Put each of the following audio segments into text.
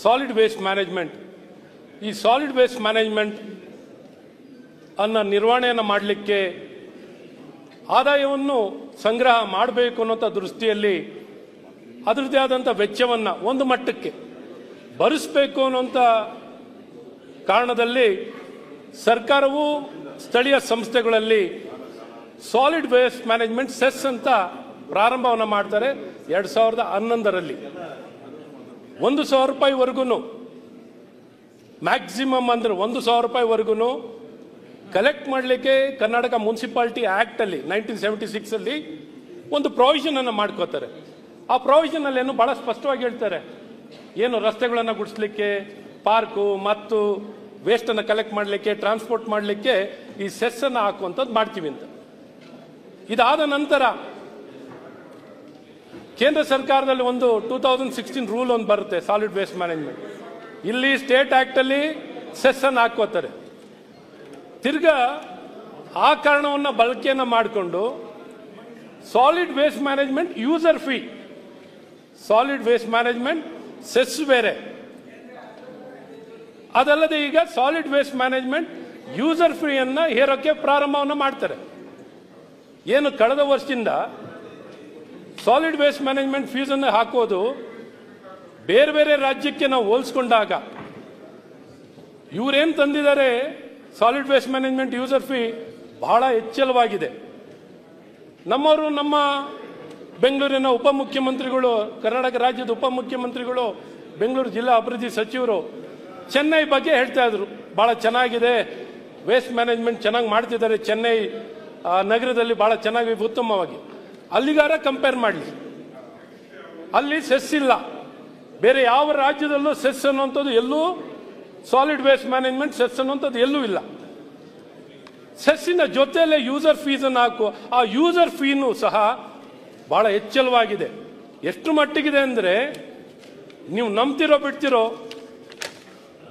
Solid waste management. ಈ solid waste management ಅನ್ನ ನಿರ್ವಹಣೆಯನ್ನು ಮಾಡಲಿಕ್ಕೆ ಆದಾಯವನ್ನು ಸಂಗ್ರಹ ಮಾಡಬೇಕು ಅನ್ನೋಂಥ ದೃಷ್ಟಿಯಲ್ಲಿ ಅದರದ್ದೇ ಆದಂಥ ವೆಚ್ಚವನ್ನು ಒಂದು ಮಟ್ಟಕ್ಕೆ ಭರಿಸಬೇಕು ಅನ್ನೋಂಥ ಕಾರಣದಲ್ಲಿ ಸರ್ಕಾರವು ಸ್ಥಳೀಯ ಸಂಸ್ಥೆಗಳಲ್ಲಿ ಸಾಲಿಡ್ ವೇಸ್ಟ್ ಮ್ಯಾನೇಜ್ಮೆಂಟ್ ಸೆಸ್ ಅಂತ ಪ್ರಾರಂಭವನ್ನು ಮಾಡ್ತಾರೆ 2011ರಲ್ಲಿ. 1,000 ರೂಪಾಯಿವರೆಗೂ ಮ್ಯಾಕ್ಸಿಮಮ್ ಅಂದ್ರೆ 1,000 ರೂಪಾಯಿವರೆಗೂ ಕಲೆಕ್ಟ್ ಮಾಡಲಿಕ್ಕೆ ಕರ್ನಾಟಕ ಮುನ್ಸಿಪಾಲಿಟಿ ಆಕ್ಟ್ ಅಲ್ಲಿ 1976 ಅಲ್ಲಿ ಒಂದು ಪ್ರಾವಿಷನ್ ಅನ್ನು ಮಾಡ್ಕೋತಾರೆ. ಆ ಪ್ರಾವಿಷನ್ ಅಲ್ಲಿ ಏನು ಬಹಳ ಸ್ಪಷ್ಟವಾಗಿ ಹೇಳ್ತಾರೆ, ಏನು ರಸ್ತೆಗಳನ್ನು ಗುಡಿಸ್ಲಿಕ್ಕೆ, ಪಾರ್ಕು ಮತ್ತು ವೇಸ್ಟ್ ಅನ್ನು ಕಲೆಕ್ಟ್ ಮಾಡಲಿಕ್ಕೆ, ಟ್ರಾನ್ಸ್ಪೋರ್ಟ್ ಮಾಡಲಿಕ್ಕೆ ಈ ಸೆಸ್ ಅನ್ನು ಹಾಕುವಂಥದ್ದು ಮಾಡ್ತೀವಿ ಅಂತ. ಇದಾದ ನಂತರ ಕೇಂದ್ರ ಸರ್ಕಾರದಲ್ಲಿ ಒಂದು 2016 ರೂಲ್ ಒಂದು ಬರುತ್ತೆ ಸಾಲಿಡ್ ವೇಸ್ಟ್ ಮ್ಯಾನೇಜ್ಮೆಂಟ್. ಇಲ್ಲಿ ಸ್ಟೇಟ್ ಆಕ್ಟ್ ಅಲ್ಲಿ ಸೆಸ್ ಅನ್ನು ಹಾಕೋತಾರೆ. ತಿರ್ಗಾ ಆ ಕಾರಣವನ್ನು ಬಳಕೆಯನ್ನು ಮಾಡಿಕೊಂಡು solid waste management user fee, solid waste management cess ಬೇರೆ, ಅದಲ್ಲದೆ ಈಗ solid waste management user fee ಅನ್ನ ಹೇರೋಕೆ ಪ್ರಾರಂಭವನ್ನು ಮಾಡ್ತಾರೆ. ಏನು ಕಳೆದ ವರ್ಷದಿಂದ ಸಾಲಿಡ್ ವೇಸ್ಟ್ ಮ್ಯಾನೇಜ್ಮೆಂಟ್ ಫೀಸ್ ಅನ್ನು ಹಾಕೋದು ಬೇರೆ ಬೇರೆ ರಾಜ್ಯಕ್ಕೆ ನಾವು ಹೋಲಿಸ್ಕೊಂಡಾಗ ಇವರೇನು ತಂದಿದ್ದಾರೆ solid waste management user fee ಬಹಳ ಹೆಚ್ಚಳವಾಗಿದೆ. ನಮ್ಮವರು, ನಮ್ಮ ಬೆಂಗಳೂರಿನ ಉಪಮುಖ್ಯಮಂತ್ರಿಗಳು, ಕರ್ನಾಟಕ ರಾಜ್ಯದ ಉಪಮುಖ್ಯಮಂತ್ರಿಗಳು, ಬೆಂಗಳೂರು ಜಿಲ್ಲಾ ಅಭಿವೃದ್ಧಿ ಸಚಿವರು ಚೆನ್ನೈ ಬಗ್ಗೆ ಹೇಳ್ತಾ ಇದ್ರು, ಬಹಳ ಚೆನ್ನಾಗಿದೆ, ವೇಸ್ಟ್ ಮ್ಯಾನೇಜ್ಮೆಂಟ್ ಚೆನ್ನಾಗಿ ಮಾಡ್ತಿದ್ದಾರೆ, ಚೆನ್ನೈ ನಗರದಲ್ಲಿ ಬಹಳ ಚೆನ್ನಾಗಿ ಉತ್ತಮವಾಗಿ. ಅಲ್ಲಿಗಾರ ಕಂಪೇರ್ ಮಾಡಲಿ, ಅಲ್ಲಿ ಸೆಸ್ ಇಲ್ಲ. ಬೇರೆ ಯಾವ ರಾಜ್ಯದಲ್ಲೂ ಸೆಸ್ ಅನ್ನುವಂಥದ್ದು ಎಲ್ಲೂ, ಸಾಲಿಡ್ ವೇಸ್ಟ್ ಮ್ಯಾನೇಜ್ಮೆಂಟ್ ಸೆಸ್ ಅನ್ನುವಂಥದ್ದು ಎಲ್ಲೂ ಇಲ್ಲ. ಸೆಸ್ಸಿನ ಜೊತೆಯಲ್ಲೇ ಯೂಸರ್ ಫೀಸ್ ಅನ್ನು ಹಾಕು. ಆ ಯೂಸರ್ ಫೀನು ಸಹ ಬಹಳ ಹೆಚ್ಚಳವಾಗಿದೆ. ಎಷ್ಟು ಮಟ್ಟಿಗಿದೆ ಅಂದ್ರೆ, ನೀವು ನಂಬ್ತಿರೋ ಬಿಡ್ತಿರೋ,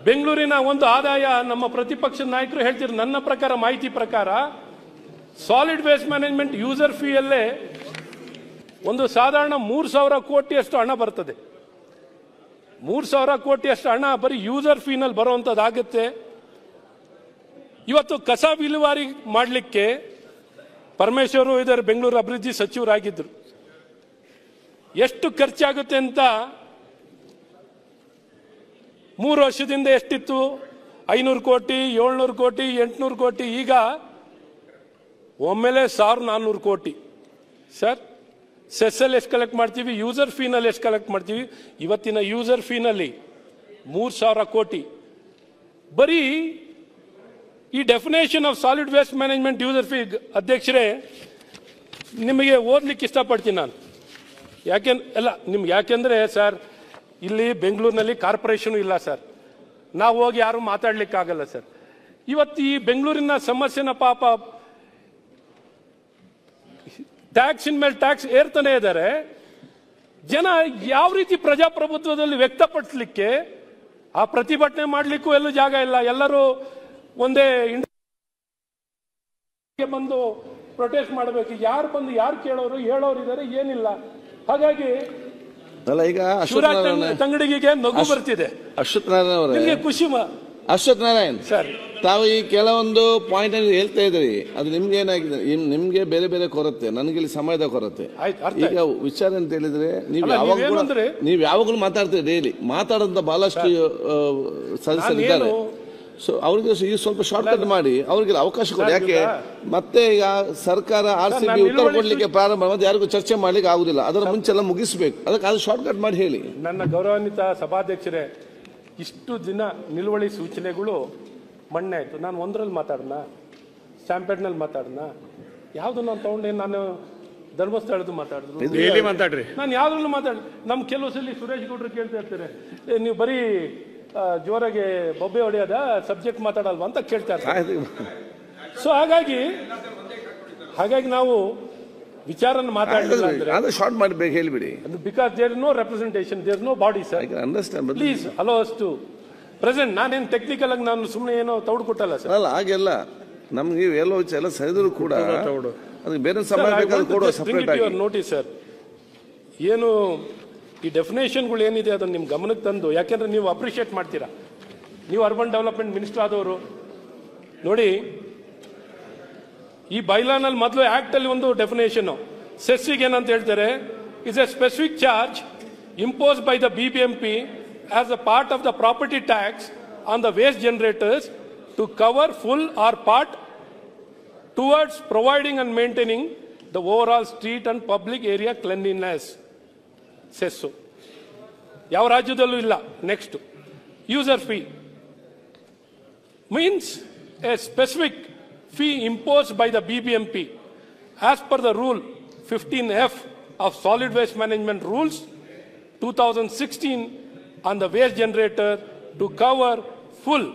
ಬೆಂಗಳೂರಿನ ಒಂದು ಆದಾಯ, ನಮ್ಮ ಪ್ರತಿಪಕ್ಷದ ನಾಯಕರು ಹೇಳ್ತಿರೋ, ನನ್ನ ಪ್ರಕಾರ, ಮಾಹಿತಿ ಪ್ರಕಾರ ಸಾಲಿಡ್ ವೇಸ್ಟ್ ಮ್ಯಾನೇಜ್ಮೆಂಟ್ ಯೂಸರ್ ಫೀಯಲ್ಲೇ ಒಂದು ಸಾಧಾರಣ 3,000 ಕೋಟಿಯಷ್ಟು ಹಣ ಬರ್ತದೆ. 3,000 ಕೋಟಿಯಷ್ಟು ಹಣ ಬರೀ ಯೂಸರ್ ಫೀನಲ್ಲಿ ಬರುವಂಥದ್ದಾಗುತ್ತೆ. ಇವತ್ತು ಕಸ ವಿಲೇವಾರಿ ಮಾಡಲಿಕ್ಕೆ ಪರಮೇಶ್ವರು ಇದ್ದಾರೆ, ಬೆಂಗಳೂರು ಅಭಿವೃದ್ಧಿ ಸಚಿವರಾಗಿದ್ದರು. ಎಷ್ಟು ಖರ್ಚಾಗುತ್ತೆ ಅಂತ 3 ವರ್ಷದಿಂದ ಎಷ್ಟಿತ್ತು? 500 ಕೋಟಿ, 700 ಕೋಟಿ, 800 ಕೋಟಿ, ಈಗ ಒಮ್ಮೆಲೆ 1,400 ಕೋಟಿ. ಸರ್, ಸೆಸ್ಸಲ್ಲಿ ಎಷ್ಟು ಕಲೆಕ್ಟ್ ಮಾಡ್ತೀವಿ, ಯೂಸರ್ ಫೀನಲ್ಲಿ ಎಷ್ಟು ಕಲೆಕ್ಟ್ ಮಾಡ್ತೀವಿ? ಇವತ್ತಿನ ಯೂಸರ್ ಫೀನಲ್ಲಿ 3,000 ಕೋಟಿ. ಬರೀ ಈ definition of solid waste management user fee, ಅಧ್ಯಕ್ಷರೇ, ನಿಮಗೆ ಓದ್ಲಿಕ್ಕೆ ಇಷ್ಟಪಡ್ತೀನಿ ನಾನು. ಯಾಕೆಂದ್ರೆ ಸರ್, ಇಲ್ಲಿ ಬೆಂಗಳೂರಿನಲ್ಲಿ ಕಾರ್ಪೊರೇಷನ್ ಇಲ್ಲ ಸರ್, ನಾವು ಹೋಗಿ ಯಾರು ಮಾತಾಡ್ಲಿಕ್ಕಾಗಲ್ಲ ಸರ್. ಇವತ್ತು ಈ ಬೆಂಗಳೂರಿನ ಸಮಸ್ಯೆನ ಪಾಪ ಟ್ಯಾಕ್ಸ್ ಇನ್ ಮೇಲೆ ಟ್ಯಾಕ್ಸ್ ಏರ್ತಾನೆ ಇದ್ದಾರೆ. ಜನ ಯಾವ ರೀತಿ ಪ್ರಜಾಪ್ರಭುತ್ವದಲ್ಲಿ ವ್ಯಕ್ತಪಡಿಸಲಿಕ್ಕೆ, ಆ ಪ್ರತಿಭಟನೆ ಮಾಡಲಿಕ್ಕೂ ಎಲ್ಲೂ ಜಾಗ ಇಲ್ಲ. ಎಲ್ಲರೂ ಒಂದೇ ಬಂದು ಪ್ರೊಟೆಸ್ಟ್ ಮಾಡಬೇಕು. ಯಾರು ಬಂದು ಯಾರು ಕೇಳೋರು, ಹೇಳೋರು ಇದ್ದಾರೆ, ಏನಿಲ್ಲ. ಹಾಗಾಗಿ ಅಲ್ಲ, ಈಗ ತಂಗಡಿಗೆ ನಗು ಬರ್ತಿದೆ. ಅಶ್ವಥ್ ನಾರಾಯಣ ಅವರೇ, ಖುಷಿ. ಅಶ್ವಥ್ ನಾರಾಯಣ್ ಸರ್, ತಾವು ಈ ಕೆಲವೊಂದು ಪಾಯಿಂಟ್ ಅನ್ನು ಹೇಳ್ತಾ ಇದ್ರಿ, ಅದು ನಿಮ್ಗೆ ಏನಾಗಿದೆ, ನಿಮ್ಗೆ ಬೇರೆ ಬೇರೆ ಕೊರತೆ, ನನಗೆ ಇಲ್ಲಿ ಸಮಯದ ಕೊರತೆ. ಈಗ ವಿಚಾರ ಅಂತ ಹೇಳಿದ್ರೆ, ನೀವು ಯಾವಾಗಲೂ ಮಾತಾಡ್ತೀರಿ, ಡೈಲಿ ಮಾತಾಡೋಂತ ಬಹಳಷ್ಟು ಸದಸ್ಯರಿದ್ದಾರೆ. ಸೊ ಅವ್ರಿಗೆ ಈಗ ಸ್ವಲ್ಪ ಶಾರ್ಟ್ ಕಟ್ ಮಾಡಿ ಅವ್ರಿಗೆ ಅವಕಾಶ ಕೊಡಿ. ಯಾಕೆ ಮತ್ತೆ ಈಗ ಸರ್ಕಾರ RCB ಉತ್ತರ ಕೊಡ್ಲಿಕ್ಕೆ ಪ್ರಾರಂಭ ಮತ್ತೆ ಯಾರಿಗೂ ಚರ್ಚೆ ಮಾಡ್ಲಿಕ್ಕೆ ಆಗುದಿಲ್ಲ, ಅದರ ಮುಂಚೆಲ್ಲ ಮುಗಿಸ್ಬೇಕು. ಅದಕ್ಕೆ ಅದು ಶಾರ್ಟ್ ಕಟ್ ಮಾಡಿ ಹೇಳಿ. ನನ್ನ ಗೌರವಾನ್ವಿತ ಸಭಾಧ್ಯಕ್ಷರೇ, ಇಷ್ಟು ದಿನ ನಿಲುವಳಿ ಸೂಚನೆಗಳು ಮಣ್ಣೆ ಆಯ್ತು. ನಾನು ಒಂದರಲ್ಲಿ ಮಾತಾಡೋಣ, ಸ್ಟ್ಯಾಂಪೇಡ್ನಲ್ಲಿ ಮಾತಾಡೋಣ, ಯಾವ್ದು ನಾನು ತಗೊಂಡೇನು, ನಾನು ಧರ್ಮಸ್ಥಳದ್ದು ಮಾತಾಡಿದ್ರು, ನಾನು ಯಾವ್ದ್ರಲ್ಲೂ ನಮ್ಮ ಕೆಲವು ಸಲ ಸುರೇಶ್ ಗೌಡ್ರು ಕೇಳ್ತಾ ಇರ್ತಾರೆ, ನೀವು ಬರೀ ಜೋರಾಗಿ ಬೊಬ್ಬೆ ಹೊಡೆಯೋದ, ಸಬ್ಜೆಕ್ಟ್ ಮಾತಾಡಲ್ವಾ ಅಂತ ಕೇಳ್ತಾ ಇರ್ತಾರೆ. ಸೊ ಹಾಗಾಗಿ ನಾವು ವಿಚಾರನ ಮಾತಾಡಲಿಲ್ಲ ಅಂದ್ರೆ ಶಾರ್ಟ್ ಮಾಡಿ ಹೇಳಿಬಿಡಿ. Because there is no representation, there is no body. Sir, please allow us to present. ನಾನೇನು ಟೆಕ್ನಿಕಲ್ ಆಗಿ ನಾನು ಸುಮ್ಮನೆ ಏನೋ ತೌಡು ಕೊಟ್ಟಲ್ಲ ಸರ್. ಅಲ್ಲ, ಹಾಗೆಲ್ಲ ನಮ್ಗೆ ಎಲ್ಲ ಸರಿದ್ರು ಕೂಡ ಅದಕ್ಕೆ ಬೇರೆ ಸಮಯ ಬೇಕಾದ್ರೆ ಕೊಡುವ ಸಪರೇಟ್ ಆಗಿ ನೋಟಿಸ್. ಸರ್, ಏನು ಈ ಡೆಫಿನೇಷನ್ಗಳು ಏನಿದೆ ಅದನ್ನು ನಿಮ್ಮ ಗಮನಕ್ಕೆ ತಂದು, ಯಾಕೆಂದ್ರೆ ನೀವು ಅಪ್ರಿಷಿಯೇಟ್ ಮಾಡ್ತೀರಾ, ನೀವು ಅರ್ಬನ್ ಡೆವಲಪ್ಮೆಂಟ್ ಮಿನಿಸ್ಟರ್ ಆದವರು. ನೋಡಿ, ಈ ಬೈಲಾನಲ್ಲಿ ಮೊದಲು ಆಕ್ಟ್ ಅಲ್ಲಿ ಒಂದು ಡೆಫಿನೇಷನ್, ಸೆಸ್ಸಿಗೆ ಏನಂತ ಹೇಳ್ತಾರೆ, is a specific charge impose by the BBMP as a part of the property tax on the waste generators to cover full or part towards providing and maintaining the overall street and public area cleanliness. Cess ಯಾವ ರಾಜ್ಯದಲ್ಲೂ ಇಲ್ಲ. Next, user fee means a specific fee imposed by the BBMP as per the rule 15F of Solid Waste Management Rules 2016 on the waste generator to cover full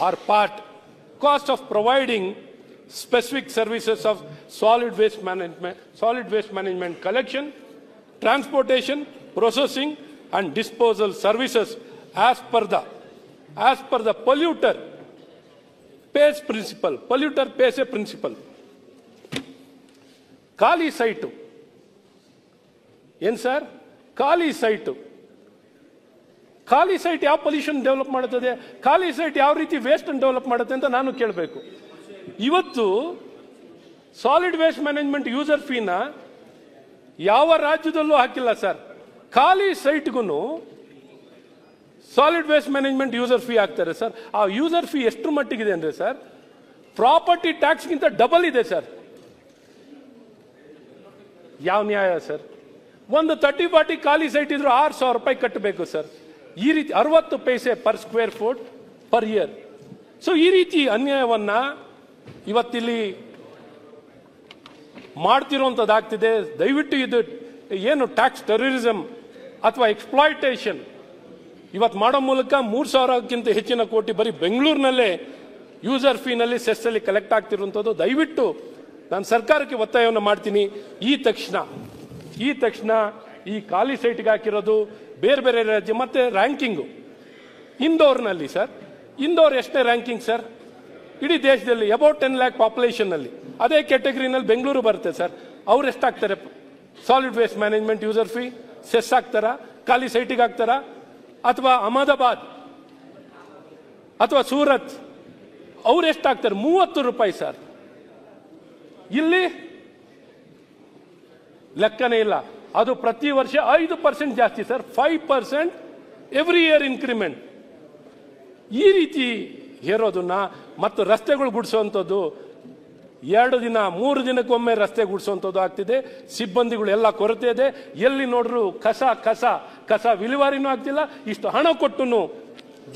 or part cost of providing specific services of solid waste management collection, transportation, processing and disposal services as per the polluter pays principle. Polluter pays a principle. ಖಾಲಿ site ಏನ್ sir? ಖಾಲಿ site ಯಾವ pollution develop ಮಾಡುತ್ತದೆ? ಖಾಲಿ site ಯಾವ ರೀತಿ waste ಅನ್ನು develop ಮಾಡುತ್ತೆ ಅಂತ ನಾನು ಕೇಳಬೇಕು. ಇವತ್ತು ಸಾಲಿಡ್ ವೇಸ್ಟ್ ಮ್ಯಾನೇಜ್ಮೆಂಟ್ ಯೂಸರ್ ಫೀನ ಯಾವ ರಾಜ್ಯದಲ್ಲೂ ಹಾಕಿಲ್ಲ ಸರ್. ಖಾಲಿ ಸೈಟ್ಗೂ solid waste management user fee ಹಾಕ್ತಾರೆ ಸರ್. ಆ ಯೂಸರ್ ಫೀ ಎಷ್ಟು ಮಟ್ಟಿಗಿದೆ ಅಂದ್ರೆ ಸರ್, ಪ್ರಾಪರ್ಟಿ ಟ್ಯಾಕ್ಸ್ಗಿಂತ ಡಬಲ್ ಇದೆ ಸರ್. ಯಾವ ನ್ಯಾಯ ಸರ್? ಒಂದು 30-40 ಖಾಲಿ ಸೈಟ್ ಇದ್ರು 6,000 ರೂಪಾಯಿ ಕಟ್ಟಬೇಕು ಸರ್. ಈ ರೀತಿ 60 paise per square foot per year. So ಈ ರೀತಿ ಅನ್ಯಾಯವನ್ನ ಇವತ್ತಿಲ್ಲಿ ಮಾಡ್ತಿರೋಂಥದ್ದಾಗ್ತಿದೆ. ದಯವಿಟ್ಟು ಇದು ಏನು ಟ್ಯಾಕ್ಸ್ ಟೆರರಿಸಂ ಅಥವಾ ಎಕ್ಸ್ಪ್ಲಾಯ್ಟೇಷನ್ ಇವತ್ತು ಮಾಡೋ ಮೂಲಕ 3,000ಕ್ಕಿಂತ ಹೆಚ್ಚಿನ ಕೋಟಿ ಬರೀ ಬೆಂಗಳೂರಿನಲ್ಲೇ ಯೂಸರ್ ಫೀನಲ್ಲಿ ಸೆಸ್ ಅಲ್ಲಿ ಕಲೆಕ್ಟ್ ಆಗ್ತಿರುವಂಥದ್ದು. ದಯವಿಟ್ಟು ನಾನು ಸರ್ಕಾರಕ್ಕೆ ಒತ್ತಾಯವನ್ನು ಮಾಡ್ತೀನಿ, ಈ ತಕ್ಷಣ ಈ ಖಾಲಿ ಸೈಟ್ಗೆ ಹಾಕಿರೋದು ಬೇರೆ ಬೇರೆ ರಾಜ್ಯ. ಮತ್ತೆ ರ್ಯಾಂಕಿಂಗು ಇಂದೋರ್ನಲ್ಲಿ ಸರ್, ಇಂದೋರ್ ಎಷ್ಟೇ ರ್ಯಾಂಕಿಂಗ್ ಸರ್ ಇಡೀ ದೇಶದಲ್ಲಿ? ಅಬೌಟ್ 10 lakh ಪಾಪ್ಯುಲೇಷನ್ ಅಲ್ಲಿ ಅದೇ ಕ್ಯಾಟಗರಿನಲ್ಲಿ ಬೆಂಗಳೂರು ಬರುತ್ತೆ ಸರ್. ಅವ್ರು ಎಷ್ಟಾಗ್ತಾರೆ solid waste management user fee? Cess ಹಾಕ್ತಾರಾ? ಖಾಲಿ ಸೈಟಿಗೆ ಹಾಕ್ತಾರಾ? ಅಥವಾ ಅಹಮದಾಬಾದ್ ಅಥವಾ ಸೂರತ್ ಅವ್ರು ಎಷ್ಟಾಗ್ತಾರೆ? 30 ರೂಪಾಯಿ ಸರ್. ಇಲ್ಲಿ ಲೆಕ್ಕನೇ ಇಲ್ಲ. ಅದು ಪ್ರತಿ ವರ್ಷ 5% ಜಾಸ್ತಿ ಸರ್. 5% every year increment. ಈ ರೀತಿ ಹೇರೋದನ್ನ ಮತ್ತು ರಸ್ತೆಗಳು ಗುಡಿಸುವಂಥದ್ದು 2 ದಿನ 3 ದಿನಕ್ಕೊಮ್ಮೆ ರಸ್ತೆ ಗುಡಿಸುವಂಥದ್ದು ಆಗ್ತಿದೆ. ಸಿಬ್ಬಂದಿಗಳು ಎಲ್ಲ ಕೊರತೆ ಇದೆ. ಎಲ್ಲಿ ನೋಡ್ರು ಕಸ ವಿಲೇವಾರಿನೂ ಆಗ್ತಿಲ್ಲ. ಇಷ್ಟು ಹಣ ಕೊಟ್ಟು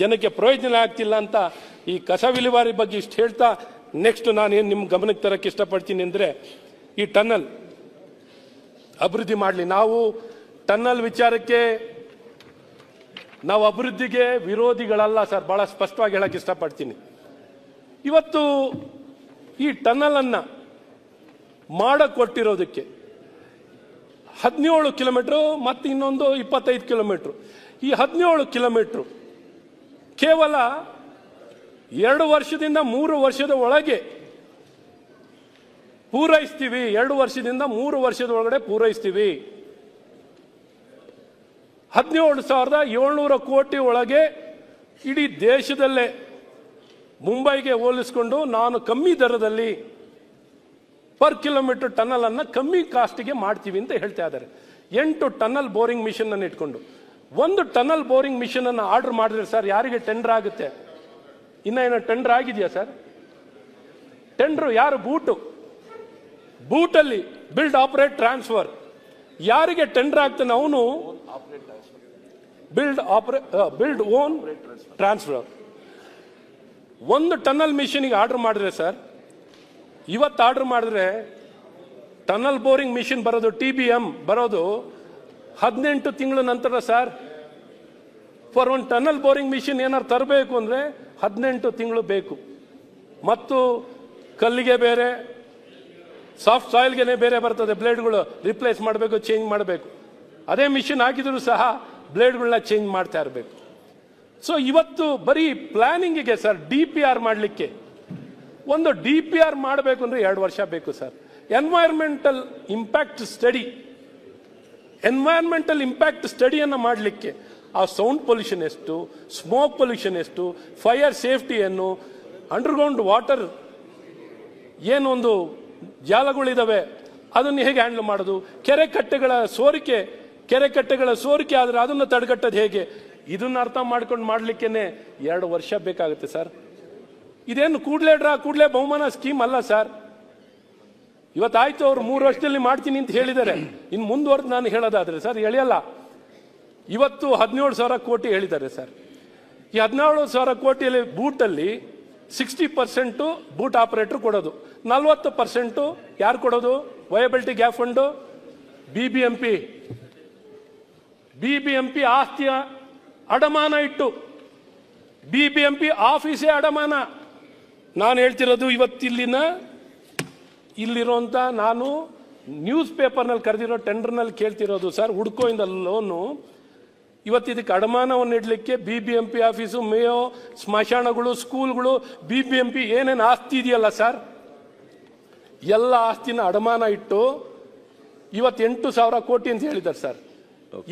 ಜನಕ್ಕೆ ಪ್ರಯೋಜನ ಆಗ್ತಿಲ್ಲ ಅಂತ ಈ ಕಸ ವಿಲೇವಾರಿ ಬಗ್ಗೆ ಇಷ್ಟು ಹೇಳ್ತಾ, ನೆಕ್ಸ್ಟ್ ನಾನೇನು ನಿಮ್ಮ ಗಮನಕ್ಕೆ ತರಕ್ಕೆ ಇಷ್ಟಪಡ್ತೀನಿ ಅಂದ್ರೆ, ಈ ಟನ್ನಲ್ ಅಭಿವೃದ್ಧಿ ಮಾಡಲಿ. ನಾವು ಟನ್ನಲ್ ವಿಚಾರಕ್ಕೆ ನಾವು ಅಭಿವೃದ್ಧಿಗೆ ವಿರೋಧಿಗಳಲ್ಲ ಸರ್, ಬಹಳ ಸ್ಪಷ್ಟವಾಗಿ ಹೇಳಕ್ಕೆ ಇಷ್ಟಪಡ್ತೀನಿ. ಇವತ್ತು ಈ ಟನ್ನಲ್ ಅನ್ನ ಮಾಡಿಕೊಟ್ಟಿರೋದಕ್ಕೆ 17 ಕಿಲೋಮೀಟರ್ ಮತ್ತು ಇನ್ನೊಂದು 25 ಕಿಲೋಮೀಟರ್. ಈ 17 ಕಿಲೋಮೀಟರ್ ಕೇವಲ 2 ವರ್ಷದಿಂದ 3 ವರ್ಷದ ಒಳಗೆ ಪೂರೈಸ್ತೀವಿ. 2 ವರ್ಷದಿಂದ 3 ವರ್ಷದ ಒಳಗಡೆ ಪೂರೈಸ್ತೀವಿ. 17,700 ಕೋಟಿ ಒಳಗೆ ಇಡೀ ದೇಶದಲ್ಲೇ ಮುಂಬೈಗೆ ಹೋಲಿಸಿಕೊಂಡು ನಾನು ಕಮ್ಮಿ ದರದಲ್ಲಿ ಪರ್ ಕಿಲೋಮೀಟರ್ ಟನ್ನಲ್ ಅನ್ನ ಕಮ್ಮಿ ಕಾಸ್ಟ್ಗೆ ಮಾಡ್ತೀವಿ ಅಂತ ಹೇಳ್ತಾ ಇದ್ದಾರೆ. 8 ಟನ್ನಲ್ ಬೋರಿಂಗ್ ಮಿಷನ್ ಅನ್ನು ಇಟ್ಕೊಂಡು. ಒಂದು ಟನ್ನಲ್ ಬೋರಿಂಗ್ ಮಿಷನ್ ಅನ್ನು ಆರ್ಡರ್ ಮಾಡಿದ್ರೆ ಸರ್ ಯಾರಿಗೆ ಟೆಂಡರ್ ಆಗುತ್ತೆ? ಇನ್ನೇನು ಟೆಂಡರ್ ಆಗಿದೆಯಾ ಸರ್? ಟೆಂಡರ್ ಯಾರು? ಬೂಟಲ್ಲಿ ಬಿಲ್ಡ್ ಆಪರೇಟ್ ಟ್ರಾನ್ಸ್ಫರ್ ಯಾರಿಗೆ ಟೆಂಡರ್ ಆಗ್ತಾನೆ ಅವನು ಬಿಲ್ಡ್ ಓನ್ ಟ್ರಾನ್ಸ್ಫರ್. ಒಂದು ಟನ್ನಲ್ ಮಿಷನ್ಗೆ ಆರ್ಡರ್ ಮಾಡಿದ್ರೆ ಸರ್, ಇವತ್ತು ಆರ್ಡರ್ ಮಾಡಿದ್ರೆ ಟನ್ನಲ್ ಬೋರಿಂಗ್ ಮಿಷನ್ ಬರೋದು TBM ಬರೋದು 18 ತಿಂಗಳ ನಂತರ ಸರ್. ಫಾರ್ ಒಂದು ಟನ್ನಲ್ ಬೋರಿಂಗ್ ಮಿಷನ್ ಏನಾರು ತರಬೇಕು ಅಂದ್ರೆ 18 ತಿಂಗಳು ಬೇಕು. ಮತ್ತು ಕಲ್ಲಿಗೆ ಬೇರೆ, ಸಾಫ್ಟ್ ಸಾಯಿಲ್ಗೆ ಬೇರೆ ಬರ್ತದೆ. ಬ್ಲೇಡ್ಗಳು ರಿಪ್ಲೇಸ್ ಮಾಡಬೇಕು, ಚೇಂಜ್ ಮಾಡಬೇಕು. ಅದೇ ಮಿಷನ್ ಹಾಕಿದ್ರು ಸಹ ಬ್ಲೇಡ್ಗಳನ್ನ ಚೇಂಜ್ ಮಾಡ್ತಾ ಇರಬೇಕು. ಸೊ ಇವತ್ತು ಬರೀ ಪ್ಲಾನಿಂಗಿಗೆ ಸರ್, DPR ಮಾಡಲಿಕ್ಕೆ ಒಂದು DPR ಮಾಡಬೇಕು ಅಂದ್ರೆ 2 ವರ್ಷ ಬೇಕು sir. Environmental impact study environmental impact ಸ್ಟಡಿಯನ್ನು ಮಾಡಲಿಕ್ಕೆ ಆ ಸೌಂಡ್ ಪೊಲ್ಯೂಷನ್ ಎಷ್ಟು, ಸ್ಮೋಕ್ ಪೊಲ್ಯೂಷನ್ ಎಷ್ಟು, ಫೈರ್ ಸೇಫ್ಟಿ ಏನು, ಅಂಡರ್ಗ್ರೌಂಡ್ ವಾಟರ್ ಏನೊಂದು ಜಾಲಗಳಿದಾವೆ ಅದನ್ನು ಹೇಗೆ ಹ್ಯಾಂಡಲ್ ಮಾಡೋದು, ಕೆರೆ ಕಟ್ಟೆಗಳ ಸೋರಿಕೆ ಆದರೆ ಅದನ್ನು ತಡೆಗಟ್ಟೋದು ಹೇಗೆ, ಇದನ್ನ ಅರ್ಥ ಮಾಡ್ಕೊಂಡು ಮಾಡ್ಲಿಕ್ಕೇನೆ 2 ವರ್ಷ ಬೇಕಾಗುತ್ತೆ ಸರ್. ಇದೇನು ಕೂಡಲೇ ಬಹುಮಾನ ಸ್ಕೀಮ್ ಅಲ್ಲ ಸರ್. ಇವತ್ತಾಯ್ತು ಅವ್ರು 3 ವರ್ಷದಲ್ಲಿ ಮಾಡ್ತೀನಿ ಅಂತ ಹೇಳಿದ್ದಾರೆ. ಇನ್ನು ಮುಂದುವರೆದು ನಾನು ಹೇಳೋದಾದ್ರೆ ಸರ್ ಎಳೆಯಲ್ಲ. ಇವತ್ತು 17,000 ಕೋಟಿ ಹೇಳಿದ್ದಾರೆ ಸರ್. ಈ 17,000 ಕೋಟಿಯಲ್ಲಿ ಬೂಟಲ್ಲಿ 60% ಬೂಟ್ ಆಪರೇಟರ್ ಕೊಡೋದು, 40% ಯಾರು ಕೊಡೋದು, ವಯಬಿಲಿಟಿ ಗ್ಯಾಪ್ ಫಂಡು, ಬಿಬಿಎಂಪಿ ಆಸ್ತಿಯ ಅಡಮಾನ ಇಟ್ಟು, ಬಿಬಿಎಂಪಿ ಆಫೀಸೇ ಅಡಮಾನ. ನಾನು ಹೇಳ್ತಿರೋದು ಇಲ್ಲಿರುವಂತ ನಾನು ನ್ಯೂಸ್ ಪೇಪರ್ನಲ್ಲಿ ಕರೆದಿರೋ ಟೆಂಡರ್ನಲ್ಲಿ ಕೇಳ್ತಿರೋದು ಸರ್, ಹುಡ್ಕೋ ಇಂದ ಲೋನು. ಇದಕ್ಕೆ ಅಡಮಾನವನ್ನು ಇಡಲಿಕ್ಕೆ ಬಿಬಿಎಂಪಿ ಆಫೀಸು, ಮೇಯೋ, ಸ್ಮಶಾನಗಳು, ಸ್ಕೂಲ್ಗಳು, ಬಿಬಿಎಂಪಿ ಏನೇನು ಆಸ್ತಿ ಇದೆಯಲ್ಲ ಸರ್, ಎಲ್ಲ ಆಸ್ತಿನ ಅಡಮಾನ ಇಟ್ಟು 8,000 ಕೋಟಿ ಅಂತ ಹೇಳಿದ್ದಾರೆ ಸರ್.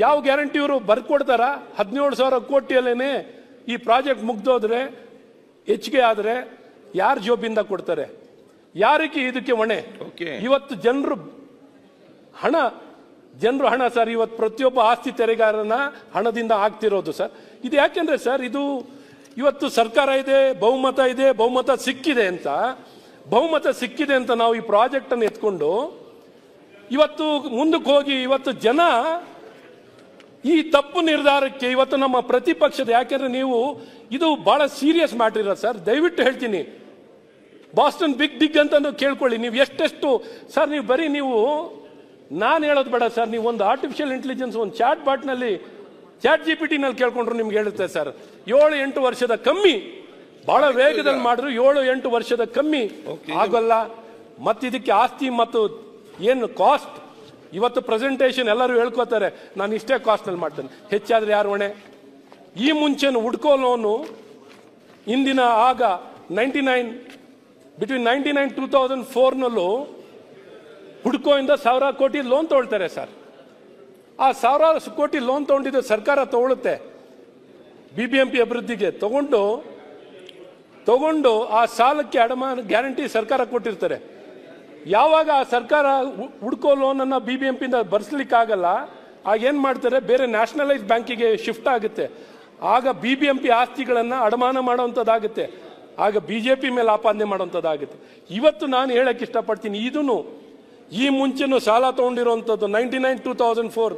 ಯಾವ ಗ್ಯಾರಂಟಿ ಇವರು ಬರ್ಕೊಡ್ತಾರ? 17,000 ಕೋಟಿಯಲ್ಲೇನೆ ಈ ಪ್ರಾಜೆಕ್ಟ್ ಮುಗ್ದೋದ್ರೆ, ಹೆಚ್ಚಿಗೆ ಆದ್ರೆ ಯಾರ ಜೋಬಿಂದ ಕೊಡ್ತಾರೆ? ಯಾರಿಗೆ ಇದಕ್ಕೆ ಹೊಣೆ? ಇವತ್ತು ಜನರು ಹಣ ಸರ್, ಇವತ್ತು ಪ್ರತಿಯೊಬ್ಬ ಆಸ್ತಿ ತೆರೆಗಾರನ ಹಣದಿಂದ ಆಗ್ತಿರೋದು ಸರ್. ಇದು ಯಾಕೆಂದ್ರೆ ಸರ್, ಇದು ಇವತ್ತು ಸರ್ಕಾರ ಇದೆ, ಬಹುಮತ ಸಿಕ್ಕಿದೆ ಅಂತ ನಾವು ಈ ಪ್ರಾಜೆಕ್ಟ್ ಅನ್ನು ಎತ್ಕೊಂಡು ಇವತ್ತು ಮುಂದಕ್ಕೆ ಹೋಗಿ ಇವತ್ತು ಜನ ಈ ತಪ್ಪು ನಿರ್ಧಾರಕ್ಕೆ ಇವತ್ತು ನಮ್ಮ ಪ್ರತಿಪಕ್ಷದ, ಯಾಕೆಂದ್ರೆ ನೀವು ಇದು ಬಹಳ ಸೀರಿಯಸ್ ಮ್ಯಾಟರ್ ಇರೋದು ಸರ್. ದಯವಿಟ್ಟು ಹೇಳ್ತೀನಿ, ಬಾಸ್ಟನ್ ಬಿಗ್ ಅಂತ ಕೇಳ್ಕೊಳ್ಳಿ. ನೀವು ಎಷ್ಟೆಷ್ಟು ಸರ್, ನೀವು ಬರೀ ನಾನು ಹೇಳೋದು ಬೇಡ ಸರ್, ನೀವು ಒಂದು ಆರ್ಟಿಫಿಷಿಯಲ್ ಇಂಟೆಲಿಜೆನ್ಸ್ ಒಂದು ಚಾಟ್ GPT ನಲ್ಲಿ ಕೇಳ್ಕೊಂಡ್ರು ನಿಮ್ಗೆ ಹೇಳುತ್ತೆ ಸರ್. 7-8 ವರ್ಷದ ಕಮ್ಮಿ, ಬಹಳ ವೇಗದಲ್ಲಿ ಮಾಡಿದ್ರು 7-8 ವರ್ಷದ ಕಮ್ಮಿ ಆಗೋಲ್ಲ. ಮತ್ತೆ ಇದಕ್ಕೆ ಆಸ್ತಿ ಮತ್ತು ಏನು ಕಾಸ್ಟ್, ಇವತ್ತು ಪ್ರೆಸೆಂಟೇಷನ್ ಎಲ್ಲರೂ ಹೇಳ್ಕೋತಾರೆ ನಾನು ಇಷ್ಟೇ ಕಾಸ್ಟ್ ನಲ್ಲಿ ಮಾಡ್ತೇನೆ, ಹೆಚ್ಚಾದ್ರೆ ಯಾರು ಹೊಣೆ? ಈ ಮುಂಚೆನು ಹುಡ್ಕೋ ಲೋನು ಇಂದಿನ ಆಗ ಬಿಟ್ವೀನ್ 1999-2004ನಲ್ಲೂ ಹುಡ್ಕೋ ಇಂದ 1,000 ಕೋಟಿ ಲೋನ್ ತಗೊಳ್ತಾರೆ ಸರ್. ಆ 1,000 ಕೋಟಿ ಲೋನ್ ತಗೊಂಡಿದ್ದು ಸರ್ಕಾರ ತಗೊಳುತ್ತೆ, ಬಿಬಿಎಂಪಿ ಅಭಿವೃದ್ಧಿಗೆ ತಗೊಂಡು ಆ ಸಾಲಕ್ಕೆ ಅಡಮಾನ ಗ್ಯಾರಂಟಿ ಸರ್ಕಾರ ಕೊಟ್ಟಿರ್ತಾರೆ. ಯಾವಾಗ ಆ ಸರ್ಕಾರ ಹುಡ್ಕೋ ಲೋನ್ ಅನ್ನ ಬಿಬಿಎಂಪಿಯಿಂದ ಬರ್ಸ್ಲಿಕ್ಕಾಗಲ್ಲ, ಆಗ ಏನ್ ಮಾಡ್ತಾರೆ, ಬೇರೆ ನ್ಯಾಷನಲೈಸ್ ಬ್ಯಾಂಕಿಗೆ ಶಿಫ್ಟ್ ಆಗುತ್ತೆ. ಆಗ ಬಿಬಿಎಂಪಿ ಆಸ್ತಿಗಳನ್ನ ಅಡಮಾನ ಮಾಡುವಂಥದ್ದಾಗುತ್ತೆ, ಆಗ ಬಿಜೆಪಿ ಮೇಲೆ ಆಪಾದನೆ ಮಾಡುವಂಥದ್ದಾಗುತ್ತೆ. ಇವತ್ತು ನಾನು ಹೇಳಕ್ ಇಷ್ಟಪಡ್ತೀನಿ, ಇದನ್ನು ಈ ಮುಂಚೆನೂ ಸಾಲ ತಗೊಂಡಿರುವಂತದ್ದು 99-2004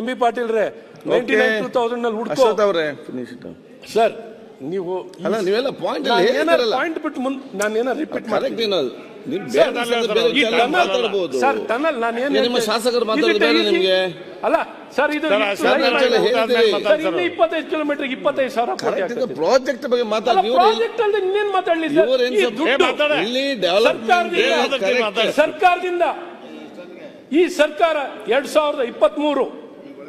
MB ಪಾಟೀಲ್ ರೇ 99-2000 ನಲ್ಲಿ ಹುಡ್ಕೋ ಸರ್. ನೀವು ಪಾಯಿಂಟ್ ಬಿಟ್ಟು ನಾನೇನ ರಿಪೀಟ್ ಮಾಡ್ತೀನಿ ಸರ್. ಟನಲ್ ನಾನು ಶಾಸಕರು ಅಲ್ಲ ಸರ್, ಇದು 25 ಕಿಲೋಮೀಟರ್ 25,000 ಕೋಟಿ ಪ್ರಾಜೆಕ್ಟ್ ಬಗ್ಗೆ ಪ್ರಾಜೆಕ್ಟ್ ಅಲ್ಲಿ ಇನ್ನೇನ್ ಮಾತಾಡ್ಲಿ ಸರ್ಕಾರದಿಂದ. ಈ ಸರ್ಕಾರ 2023,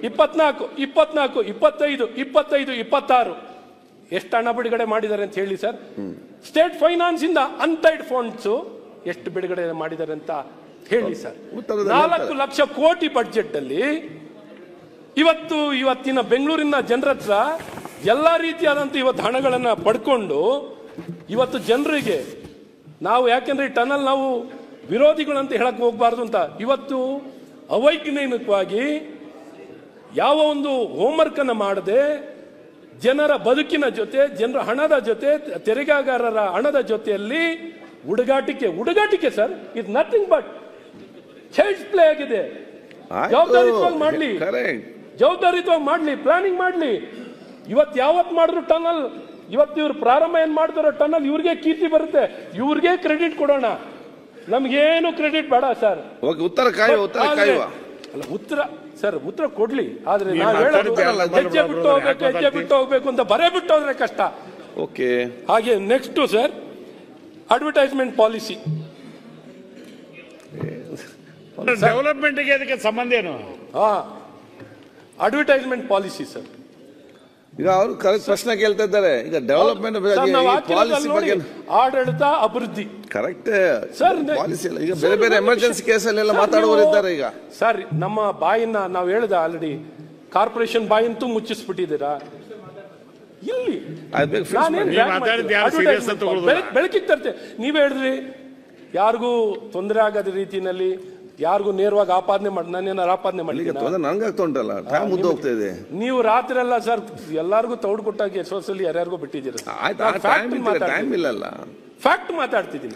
24, 25, 26 ಎಷ್ಟು ಹಣ ಬಿಡುಗಡೆ ಮಾಡಿದ್ದಾರೆ ಅಂತ ಹೇಳಿ ಸರ್. ಸ್ಟೇಟ್ ಫೈನಾನ್ಸ್ ಇಂದ ಅನ್ಟೈಡ್ ಫಂಡ್ಸ್ ಎಷ್ಟು ಬಿಡುಗಡೆ ಮಾಡಿದ್ದಾರೆ ಅಂತ ಹೇಳಿ ಸರ್. 4 ಲಕ್ಷ ಕೋಟಿ ಬಡ್ಜೆಟ್ ಅಲ್ಲಿ ಇವತ್ತಿನ ಬೆಂಗಳೂರಿನ ಜನರ ಹತ್ರ ಎಲ್ಲಾ ರೀತಿಯಾದಂತ ಇವತ್ತು ಹಣಗಳನ್ನ ಪಡ್ಕೊಂಡು ಇವತ್ತು ಜನರಿಗೆ ನಾವು, ಯಾಕೆಂದ್ರೆ ಈ ಟನಲ್ ನಾವು ವಿರೋಧಿಗಳಂತ ಹೇಳಕ್ ಹೋಗ್ಬಾರ್ದು ಅಂತ, ಇವತ್ತು ಅವೈಜ್ಞಾನಿಕವಾಗಿ ಯಾವ ಒಂದು ಹೋಮ್ವರ್ಕ್ ಅನ್ನ ಮಾಡದೆ ಜನರ ಬದುಕಿನ ಜೊತೆ, ಜನರ ಹಣದ ಜೊತೆ, ತೆರಿಗೆಗಾರರ ಹಣದ ಜೊತೆಯಲ್ಲಿ ಹುಡುಗಾಟಿಕೆ sir. It nothing but child's play ಆಗಿದೆ. ಜವಾಬ್ದಾರಿಯುತವಾಗಿ ಮಾಡ್ಲಿ, ಪ್ಲಾನಿಂಗ್ ಮಾಡ್ಲಿ. ಯಾವತ್ ಮಾಡಿದ್ರು ಟನಲ್, ಇವ್ರು ಪ್ರಾರಂಭ ಏನ್ ಮಾಡ್ತಾರೋ ಟನಲ್ ಇವ್ರಿಗೆ ಕೀರ್ತಿ ಬರುತ್ತೆ, ಇವ್ರಿಗೆ ಕ್ರೆಡಿಟ್ ಕೊಡೋಣ, ನಮ್ಗೇನು ಕ್ರೆಡಿಟ್ ಬೇಡ ಸರ್. ಉತ್ತರ ಸರ್ ಉತ್ತರ ಕೊಡ್ಲಿ, ಆದ್ರೆ ನಾವು ಹೇಳೋದು ಹೆಜ್ಜೆ ಬಿಟ್ಟು ಹೋಗ್ಬೇಕು ಅಂತ ಬರೇ ಬಿಟ್ಟು ಹೋದ್ರೆ ಕಷ್ಟ. ಹಾಗೆ ನೆಕ್ಸ್ಟ್ ಸರ್, ಅಡ್ವರ್ಟೈಸ್ಮೆಂಟ್ ಪಾಲಿಸಿ. ಡೆವಲಪ್ಮೆಂಟ್ಗೆ ಅದಕ್ಕೆ ಸಂಬಂಧ ಏನು? ಅಡ್ವರ್ಟೈಸ್ಮೆಂಟ್ ಪಾಲಿಸಿ ಸರ್, ಈಗ ಅವರು ಕರೆಕ್ಟ್ ಪ್ರಶ್ನೆ ಕೇಳ್ತಾ ಇದ್ದಾರೆ. ಈಗ ಡೆವಲಪ್ಮೆಂಟ್ ಪಾಲಿಸಿ ಬಗ್ಗೆ ಆಡಳಿತ ಅಭಿವೃದ್ಧಿ ಕರೆಕ್ಟ್ ಪಾಲಿಸಿ ಇಲ್ಲ. ಈಗ ಬೇರೆ ಬೇರೆ ಎಮರ್ಜೆನ್ಸಿ ಕೇಸಲ್ಲೆಲ್ಲ ಮಾತಾಡುವವರು ಇದ್ದಾರೆ. ಈಗ ಸರ್ ನಮ್ಮ ಬಾಯಿನ ನಾವು ಹೇಳ್ದ ಆಲ್ರೆಡಿ ಕಾರ್ಪೊರೇಷನ್ ಬಾಯಿಂತೂ ಮುಚ್ಚಿಸ್ಬಿಟ್ಟಿದ್ದೀರಾ. ಇಲ್ಲಿ ಬೆಳಕಿಗೆ ತರ್ತೆ ನೀವೇ ಹೇಳಿದ್ರಿ ಯಾರಿಗೂ ತೊಂದರೆ ಆಗದ ರೀತಿಯಲ್ಲಿ ಯಾರಿಗೂ ನೇರವಾಗಿ ಆಪಾದನೆ ಮಾಡಿ ನಾನೇನಾರು ಆಪಾದನೆ ಮಾಡಿ ನಂಗಾಗ್ತಾ ಉಂಟಲ್ಲ ಮುದ್ದು ಹೋಗ್ತಾ ಇದೆ. ನೀವು ರಾತ್ರಿ ಎಲ್ಲ ಸರ್ ಎಲ್ಲಾರ್ಗು ತೌಡ್ ಕೊಟ್ಟಾಗ ಸೋಸಲ್ಲಿ ಯಾರ್ಯಾರಿಗೂ ಬಿಟ್ಟಿದ್ದೀರ. ಫ್ಯಾಕ್ಟ್ ಮಾತಾಡ್ತಿದ್ದೀನಿ.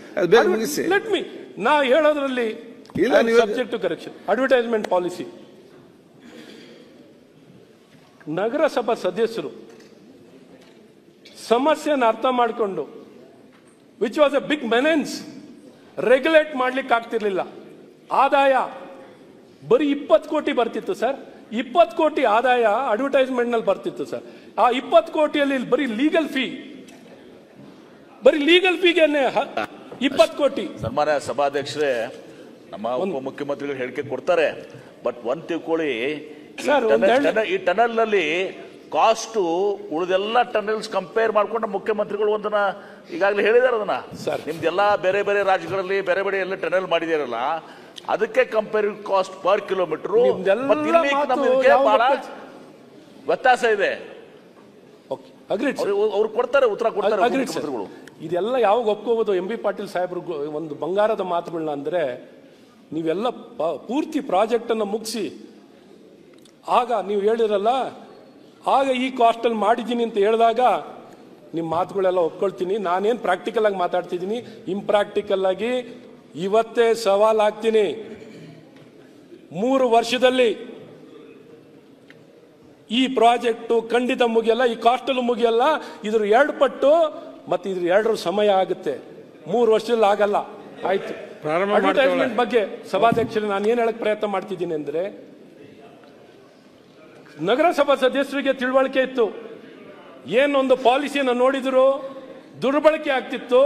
ಲೆಟ್ ಮಿ ನಾ ಹೇಳೋದ್ರಲ್ಲಿ subject to correction. Advertisement policy ನಗರಸಭಾ ಸದಸ್ಯರು ಸಮಸ್ಯೆಯನ್ನು ಅರ್ಥ ಮಾಡಿಕೊಂಡು which was a big menace regulate ಮಾಡ್ಲಿಕ್ಕೆ ಆಗ್ತಿರ್ಲಿಲ್ಲ. ಆದಾಯ ಬರೀ 20 ಕೋಟಿ ಬರ್ತಿತ್ತು ಸರ್. 20 ಕೋಟಿ ಆದಾಯ ಅಡ್ವರ್ಟೈಸ್ಮೆಂಟ್ ನಲ್ಲಿ ಬರ್ತಿತ್ತು ಸರ್. ಆ 20 ಕೋಟಿಯಲ್ಲಿ ಬರೀ ಲೀಗಲ್ ಫೀಗೆ 20 ಕೋಟಿ. ಸನ್ಮಾನ್ಯ ಸಭಾಧ್ಯಕ್ಷರೇ, ನಮ್ಮ ಉಪಮುಖ್ಯಮಂತ್ರಿಗಳು ಹೇಳಿಕೆ ಕೊಡ್ತಾರೆ. ಬಟ್ ಒಂದ್ ತಿಳ್ಕೊಳ್ಳಿ, ಈ ಟನಲ್ ನಲ್ಲಿ ಕಾಸ್ಟ್ ಉಳಿದೆಲ್ಲ ಟನಲ್ಸ್ ಕಂಪೇರ್ ಮಾಡ್ಕೊಂಡು ಮುಖ್ಯಮಂತ್ರಿಗಳು ಒಂದನ್ನ ಈಗಾಗಲೇ ಹೇಳಿದಾರೆ. ಅದನ್ನ ನಿಮ್ದೆಲ್ಲ ಬೇರೆ ಬೇರೆ ರಾಜ್ಯಗಳಲ್ಲಿ ಬೇರೆ ಬೇರೆ ಎಲ್ಲ ಟನಲ್ ಮಾಡಿದಾರಲ್ಲ, ಅದಕ್ಕೆ ಕಂಪೇರ್ ಕಾಸ್ಟ್ ಪರ್ ಕಿಲೋಮೀಟರ್ ಬಹಳ ವ್ಯತ್ಯಾಸ ಇದೆ. ಅವ್ರು ಕೊಡ್ತಾರೆ, ಉತ್ತರ ಕೊಡ್ತಾರೆ. ಇದೆಲ್ಲ ಯಾವಾಗ ಒಪ್ಕೋಬಹುದು? MB ಪಾಟೀಲ್ ಸಾಹೇಬ್ರು ಒಂದು ಬಂಗಾರದ ಮಾತುಗಳನ್ನ ಅಂದ್ರೆ, ನೀವೆಲ್ಲ ಪೂರ್ತಿ ಪ್ರಾಜೆಕ್ಟ್ ಅನ್ನ ಮುಗಿಸಿ ಆಗ ನೀವು ಹೇಳಿರಲ್ಲ, ಆಗ ಈ ಕಾಸ್ಟ್ ಅಲ್ಲಿ ಮಾಡಿದ್ದೀನಿ ಅಂತ ಹೇಳಿದಾಗ ನಿಮ್ಮ ಮಾತುಗಳೆಲ್ಲ ಒಪ್ಕೊಳ್ತೀನಿ. ನಾನೇನು ಪ್ರಾಕ್ಟಿಕಲ್ ಆಗಿ ಮಾತಾಡ್ತಿದ್ದೀನಿ, ಇಂಪ್ರಾಕ್ಟಿಕಲ್ ಆಗಿ ಇವತ್ತೇ ಸವಾಲ್ ಹಾಕ್ತೀನಿ. 3 ವರ್ಷದಲ್ಲಿ ಈ ಪ್ರಾಜೆಕ್ಟ್ ಖಂಡಿತ ಮುಗಿಯಲ್ಲ, ಈ ಕಾಸ್ಟಲ್ಲೂ ಮುಗಿಯಲ್ಲ. ಇದ್ರ 2 ಪಟ್ಟು ಮತ್ತೆ ಇದ್ರ 2 ಸಮಯ ಆಗುತ್ತೆ. 3 ವರ್ಷದಲ್ಲಿ ಆಗಲ್ಲ. ಆಯ್ತು. ಅಡ್ವರ್ಟೈಸ್ಮೆಂಟ್ ಬಗ್ಗೆ ಸಭಾಧ್ಯಕ್ಷರು ನಾನು ಏನ್ ಹೇಳಕ್ ಪ್ರಯತ್ನ ಮಾಡ್ತಿದ್ದೀನಿ ಅಂದ್ರೆ, ನಗರಸಭಾ ಸದಸ್ಯರಿಗೆ ತಿಳುವಳಿಕೆ ಇತ್ತು. ಏನೊಂದು ಪಾಲಿಸಿಯನ್ನು ನೋಡಿದ್ರು ದುರ್ಬಳಕೆ ಆಗ್ತಿತ್ತು.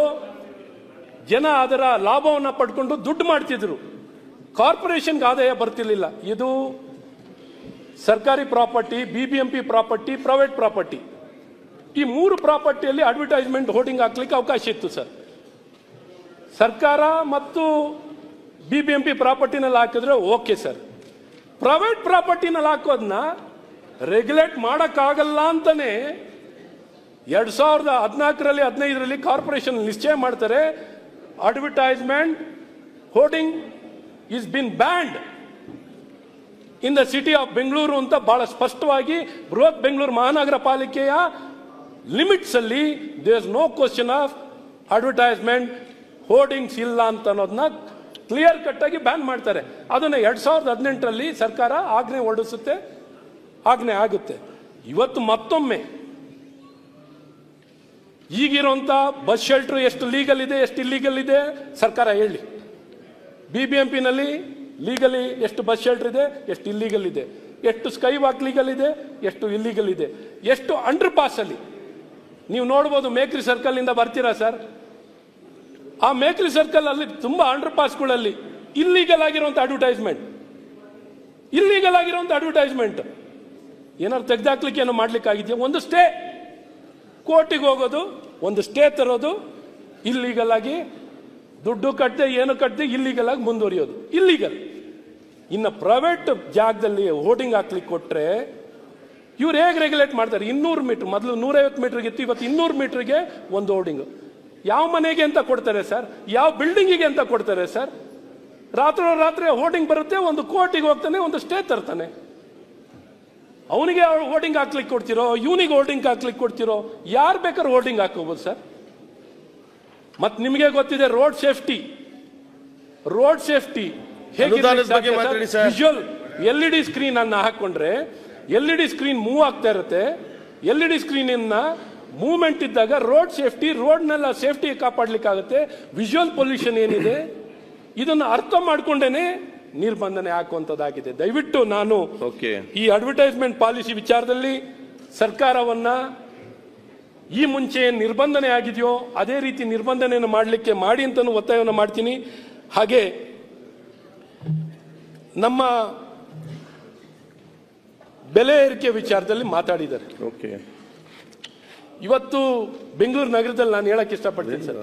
ಜನ ಅದರ ಲಾಭವನ್ನು ಪಡ್ಕೊಂಡು ದುಡ್ಡು ಮಾಡ್ತಿದ್ರು. ಕಾರ್ಪೊರೇಷನ್ಗೆ ಆದಾಯ ಬರ್ತಿರ್ಲಿಲ್ಲ. ಇದು ಸರ್ಕಾರಿ property, BBMP property, private property, ಈ 3 ಪ್ರಾಪರ್ಟಿಯಲ್ಲಿ ಅಡ್ವರ್ಟೈಸ್ಮೆಂಟ್ ಹೋರ್ಡಿಂಗ್ ಹಾಕ್ಲಿಕ್ಕೆ ಅವಕಾಶ ಇತ್ತು ಸರ್. ಸರ್ಕಾರ ಮತ್ತು BBMP ಪ್ರಾಪರ್ಟಿನಲ್ಲಿ ಹಾಕಿದ್ರೆ ಓಕೆ ಸರ್. ಪ್ರೈವೇಟ್ ಪ್ರಾಪರ್ಟಿನಲ್ಲಿ ಹಾಕೋದನ್ನ ರೆಗ್ಯುಲೇಟ್ ಮಾಡಕ್ಕಾಗಲ್ಲ ಅಂತಾನೆ 2014ರಲ್ಲಿ 15ರಲ್ಲಿ ಕಾರ್ಪೊರೇಷನ್ ನಿಶ್ಚಯ ಮಾಡ್ತಾರೆ. Advertisement hoarding is been banned in the city of Bengaluru ಅಂತ ಬಹಳ ಸ್ಪಷ್ಟವಾಗಿ ಬೃಹತ್ ಬೆಂಗಳೂರು ಮಹಾನಗರ ಪಾಲಿಕೆಯ ಲಿಮಿಟ್ಸ್ ಅಲ್ಲಿ there is no question of advertisement hoardings ಇಲ್ಲ ಅಂತ ಅನ್ನೋದನ್ನ ಕ್ಲಿಯರ್ ಕಟ್ ಆಗಿ ಬ್ಯಾನ್ ಮಾಡ್ತಾರೆ. ಅದನ್ನ 2018ರಲ್ಲಿ ಸರ್ಕಾರ ಆಜ್ಞೆ ಹೊರಡಿಸುತ್ತೆ, ಆಜ್ಞೆ ಆಗುತ್ತೆ. ಇವತ್ತು ಮತ್ತೊಮ್ಮೆ ಈಗಿರುವಂತ ಬಸ್ ಶೆಲ್ಟರ್ ಎಷ್ಟು ಲೀಗಲ್ ಇದೆ, ಎಷ್ಟು ಇಲ್ಲೀಗಲ್ ಇದೆ ಸರ್ಕಾರ ಹೇಳಿ. BBMPನಲ್ಲಿ ಲೀಗಲಿ ಎಷ್ಟು ಬಸ್ ಶೆಲ್ಟರ್ ಇದೆ, ಎಷ್ಟು ಇಲ್ಲೀಗಲ್ ಇದೆ, ಎಷ್ಟು ಸ್ಕೈ ವಾಕ್ ಲೀಗಲ್ ಇದೆ, ಎಷ್ಟು ಇಲ್ಲೀಗಲ್ ಇದೆ, ಎಷ್ಟು ಅಂಡರ್ ಪಾಸ್ ಅಲ್ಲಿ ನೀವು ನೋಡಬಹುದು. ಮೇಕ್ರಿ ಸರ್ಕಲ್ ಇಂದ ಬರ್ತೀರಾ ಸರ್, ಆ ಮೇಕ್ರಿ ಸರ್ಕಲ್ ಅಲ್ಲಿ ತುಂಬಾ ಅಂಡರ್ ಪಾಸ್ಗಳಲ್ಲಿ ಇಲ್ಲೀಗಲ್ ಆಗಿರುವಂತ ಅಡ್ವರ್ಟೈಸ್ಮೆಂಟ್ ಏನಾದ್ರು ತೆಗೆದಾಕ್ಲಿಕ್ಕೆ ಏನೋ ಮಾಡ್ಲಿಕ್ಕೆ ಆಗಿದೆಯಾ? ಒಂದು ಸ್ಟೇ ಕೋರ್ಟಿಗೆ ಹೋಗೋದು, ಒಂದು ಸ್ಟೇ ತರೋದು, ಇಲ್ಲೀಗಲ್ ಆಗಿ ದುಡ್ಡು ಕಟ್ಟದೆ ಏನು ಕಟ್ಟದೆ ಇಲ್ಲೀಗಲ್ ಆಗಿ ಮುಂದುವರಿಯೋದು, ಇಲ್ಲೀಗಲ್. ಇನ್ನು ಪ್ರೈವೇಟ್ ಜಾಗದಲ್ಲಿ ಹೋರ್ಡಿಂಗ್ ಹಾಕ್ಲಿಕ್ಕೆ ಕೊಟ್ರೆ ಇವ್ರು ಹೇಗೆ ರೆಗ್ಯುಲೇಟ್ ಮಾಡ್ತಾರೆ? 200 ಮೀಟರ್, ಮೊದಲು 150 ಮೀಟರ್ಗೆ ಇತ್ತು, ಇವತ್ತು 200 ಮೀಟರ್ಗೆ ಒಂದು ಹೋರ್ಡಿಂಗ್. ಯಾವ ಮನೆಗೆ ಅಂತ ಕೊಡ್ತಾರೆ ಸರ್? ಯಾವ ಬಿಲ್ಡಿಂಗಿಗೆ ಅಂತ ಕೊಡ್ತಾರೆ ಸರ್? ರಾತ್ರಿ ಹೋರ್ಡಿಂಗ್ ಬರುತ್ತೆ, ಒಂದು ಕೋರ್ಟಿಗೆ ಹೋಗ್ತಾನೆ, ಒಂದು ಸ್ಟೇ ತರ್ತಾನೆ. ಅವನಿಗೆ ಹೋರ್ಡಿಂಗ್ ಹಾಕ್ಲಿಕ್ಕೆ ಕೊಡ್ತಿರೋ, ಇವನಿಗೆ ಹೋರ್ಡಿಂಗ್ ಹಾಕ್ಲಿಕ್ಕೆ ಕೊಡ್ತಿರೋ? ಯಾರು ಬೇಕಾದ್ರೂ ಹೋರ್ಡಿಂಗ್ ಹಾಕೋಬಹುದು ಸರ್. ಮತ್ತೆ ನಿಮಗೆ ಗೊತ್ತಿದೆ road safety visual LED screen ಅನ್ನ ಹಾಕೊಂಡ್ರೆ LED ಸ್ಕ್ರೀನ್ ಮೂವ್ ಆಗ್ತಾ ಇರುತ್ತೆ. LED ಸ್ಕ್ರೀನ್ ಮೂವ್ಮೆಂಟ್ ಇದ್ದಾಗ ರೋಡ್ ಸೇಫ್ಟಿ, ರೋಡ್ನೆಲ್ಲ ಸೇಫ್ಟಿ ಕಾಪಾಡ್ಲಿಕ್ಕಾಗುತ್ತೆ. ವಿಜುವಲ್ ಪೊಲ್ಯೂಷನ್ ಏನಿದೆ ಇದನ್ನ ಅರ್ಥ ಮಾಡ್ಕೊಂಡೇನೆ ನಿರ್ಬಂಧನೆ ಹಾಕುವಂತದ್ದಾಗಿದೆ. ದಯವಿಟ್ಟು ನಾನು ಈ ಅಡ್ವರ್ಟೈಸ್ಮೆಂಟ್ ಪಾಲಿಸಿ ವಿಚಾರದಲ್ಲಿ ಸರ್ಕಾರವನ್ನ ಈ ಮುಂಚೆ ನಿರ್ಬಂಧನೆ ಆಗಿದೆಯೋ ಅದೇ ರೀತಿ ನಿರ್ಬಂಧನೆಯನ್ನು ಮಾಡಲಿಕ್ಕೆ ಮಾಡಿ ಅಂತಾನು ಒತ್ತಾಯವನ್ನು ಮಾಡ್ತೀನಿ. ಹಾಗೆ ನಮ್ಮ ಬೆಲೆ ಏರಿಕೆ ವಿಚಾರದಲ್ಲಿ ಮಾತಾಡಿದ್ದಾರೆ. ಇವತ್ತು ಬೆಂಗಳೂರು ನಗರದಲ್ಲಿ ನಾನು ಹೇಳಕ್ ಇಷ್ಟಪಡ್ತೀನಿ ಸರ್,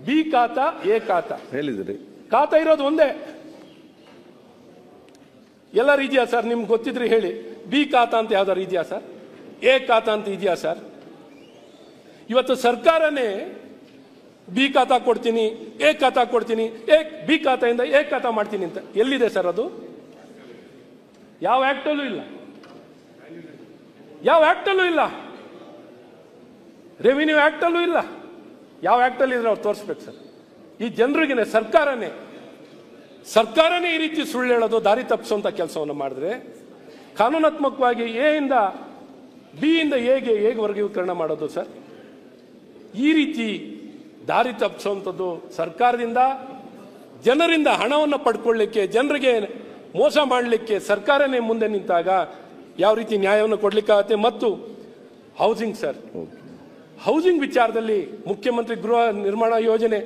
ಬಿ ಖಾತಾ ಎ ಖಾತಾ ಹೇಳಿದ್ರಿ, ಖಾತಾ ಇರೋದು ಒಂದೇ. ಎಲ್ಲರೂ ಇದೆಯಾ ಸರ್? ನಿಮ್ಗೆ ಗೊತ್ತಿದ್ರೆ ಹೇಳಿ. ಬಿ ಖಾತಾ ಅಂತ ಯಾವ್ದಾರು ಇದೆಯಾ ಸರ್? ಎ ಖಾತಾ ಅಂತ ಇದೆಯಾ ಸರ್? ಇವತ್ತು ಸರ್ಕಾರನೇ ಬಿ ಖಾತಾ ಕೊಡ್ತೀನಿ, ಎ ಖಾತಾ ಕೊಡ್ತೀನಿ, ಬಿ ಖಾತೆಯಿಂದ ಎ ಖಾತಾ ಮಾಡ್ತೀನಿ ಅಂತ ಎಲ್ಲಿದೆ ಸರ್ ಅದು? ಯಾವ ಆಕ್ಟಲ್ಲೂ ಇಲ್ಲ, ಯಾವ ಆಕ್ಟಲ್ಲೂ ಇಲ್ಲ, ರೆವಿನ್ಯೂ ಆಕ್ಟಲ್ಲೂ ಇಲ್ಲ. ಯಾವ ಆಕ್ಟಲ್ಲಿ ಇದ್ರೆ ಅವ್ರು ತೋರಿಸ್ಬೇಕು ಸರ್. ಈ ಜನರಿಗೇನೆ ಸರ್ಕಾರನೇ ಈ ರೀತಿ ಸುಳ್ಳು ಹೇಳೋದು, ದಾರಿ ತಪ್ಪಿಸುವಂತ ಕೆಲಸವನ್ನು ಮಾಡಿದ್ರೆ ಕಾನೂನಾತ್ಮಕವಾಗಿ ಎ ಇಂದ ಬಿ ಇಂದ ಎಗೆ ವರ್ಗೀಕರಣ ಮಾಡೋದು ಸರ್. ಈ ರೀತಿ ದಾರಿ ತಪ್ಪಿಸುವಂಥದ್ದು ಸರ್ಕಾರದಿಂದ, ಜನರಿಂದ ಹಣವನ್ನು ಪಡ್ಕೊಳ್ಳಿಕ್ಕೆ, ಜನರಿಗೆ ಮೋಸ ಮಾಡಲಿಕ್ಕೆ ಸರ್ಕಾರನೇ ಮುಂದೆ ನಿಂತಾಗ ಯಾವ ರೀತಿ ನ್ಯಾಯವನ್ನು ಕೊಡ್ಲಿಕ್ಕಾಗತ್ತೆ? ಮತ್ತು ಹೌಸಿಂಗ್ ಸರ್, ಹೌಸಿಂಗ್ ವಿಚಾರದಲ್ಲಿ ಮುಖ್ಯಮಂತ್ರಿ ಗೃಹ ನಿರ್ಮಾಣ ಯೋಜನೆ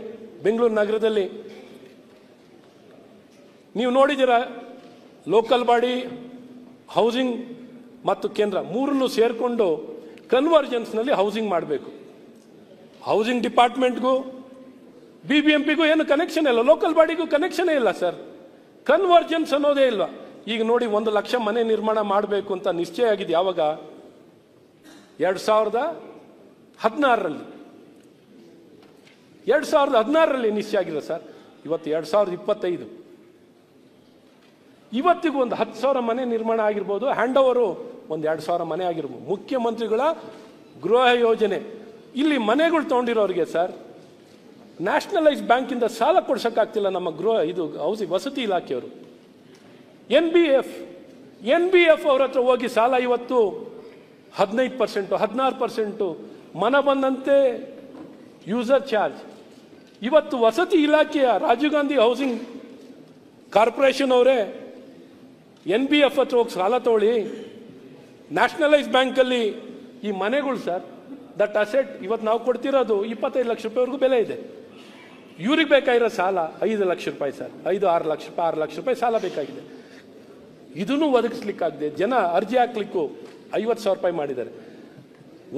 ಬೆಂಗಳೂರು ನಗರದಲ್ಲಿ ನೀವು ನೋಡಿದ್ದೀರಾ. ಲೋಕಲ್ ಬಾಡಿ, ಹೌಸಿಂಗ್ ಮತ್ತು ಕೇಂದ್ರ ಮೂರನ್ನು ಸೇರಿಕೊಂಡು ಕನ್ವರ್ಜೆನ್ಸ್ನಲ್ಲಿ ಹೌಸಿಂಗ್ ಮಾಡಬೇಕು. ಹೌಸಿಂಗ್ ಡಿಪಾರ್ಟ್ಮೆಂಟ್ಗೂ BBMPಗೂ ಏನು ಕನೆಕ್ಷನ್ ಇಲ್ಲ, ಲೋಕಲ್ ಬಾಡಿಗೂ ಕನೆಕ್ಷನೇ ಇಲ್ಲ ಸರ್. ಕನ್ವರ್ಜೆನ್ಸ್ ಅನ್ನೋದೇ ಇಲ್ಲ. ಈಗ ನೋಡಿ, 1 ಲಕ್ಷ ಮನೆ ನಿರ್ಮಾಣ ಮಾಡಬೇಕು ಅಂತ ನಿಶ್ಚಯ ಆಗಿದೆ. ಯಾವಾಗ? 2016ರಲ್ಲಿ 2016ರಲ್ಲಿ ನಿಶ್ಚಯ ಆಗಿದೆ ಸರ್. ಇವತ್ತು 2025. ಇವತ್ತಿಗೂ ಒಂದು 10,000 ಮನೆ ನಿರ್ಮಾಣ ಆಗಿರ್ಬೋದು, ಹ್ಯಾಂಡ್ ಓವರು ಒಂದು 2,000 ಮನೆ ಆಗಿರ್ಬೋದು. ಮುಖ್ಯಮಂತ್ರಿಗಳ ಗೃಹ ಯೋಜನೆ. ಇಲ್ಲಿ ಮನೆಗಳು ತಗೊಂಡಿರೋರಿಗೆ ಸರ್, ನ್ಯಾಷನಲೈಸ್ ಬ್ಯಾಂಕಿಂದ ಸಾಲ ಕೊಡ್ಸಕ್ಕಾಗ್ತಿಲ್ಲ ನಮ್ಮ ಹೌಸಿಂಗ್ ವಸತಿ ಇಲಾಖೆಯವರು. NBF ಅವ್ರ ಹತ್ರ ಹೋಗಿ ಸಾಲ ಇವತ್ತು 15%, 16%, ಮನ ಬಂದಂತೆ ಯೂಸರ್ ಚಾರ್ಜ್. ಇವತ್ತು ವಸತಿ ಇಲಾಖೆಯ ರಾಜೀವ್ ಗಾಂಧಿ ಹೌಸಿಂಗ್ ಕಾರ್ಪೊರೇಷನ್ ಅವರೇ NBF ಹತ್ರ ಹೋಗಿ ಸಾಲ ತಗೊಳ್ಳಿ. ನ್ಯಾಷನಲೈಸ್ ಬ್ಯಾಂಕಲ್ಲಿ ಈ ಮನೆಗಳು ಸರ್, ದಟ್ ಅಸೆಟ್ ಇವತ್ತು ನಾವು ಕೊಡ್ತಿರೋದು 25 ಲಕ್ಷ ರೂಪಾಯಿವರೆಗೂ ಬೆಲೆ ಇದೆ. ಇವ್ರಿಗೆ ಬೇಕಾಗಿರೋ ಸಾಲ 5 ಲಕ್ಷ ರೂಪಾಯಿ ಸರ್, 5-6 ಲಕ್ಷ ರೂಪಾಯಿ, 6 ಲಕ್ಷ ರೂಪಾಯಿ ಸಾಲ ಬೇಕಾಗಿದೆ. ಇದನ್ನು ಒದಗಿಸ್ಲಿಕ್ಕಾಗದೆ ಜನ ಅರ್ಜಿ ಹಾಕ್ಲಿಕ್ಕೂ 50,000 ರೂಪಾಯಿ ಮಾಡಿದ್ದಾರೆ.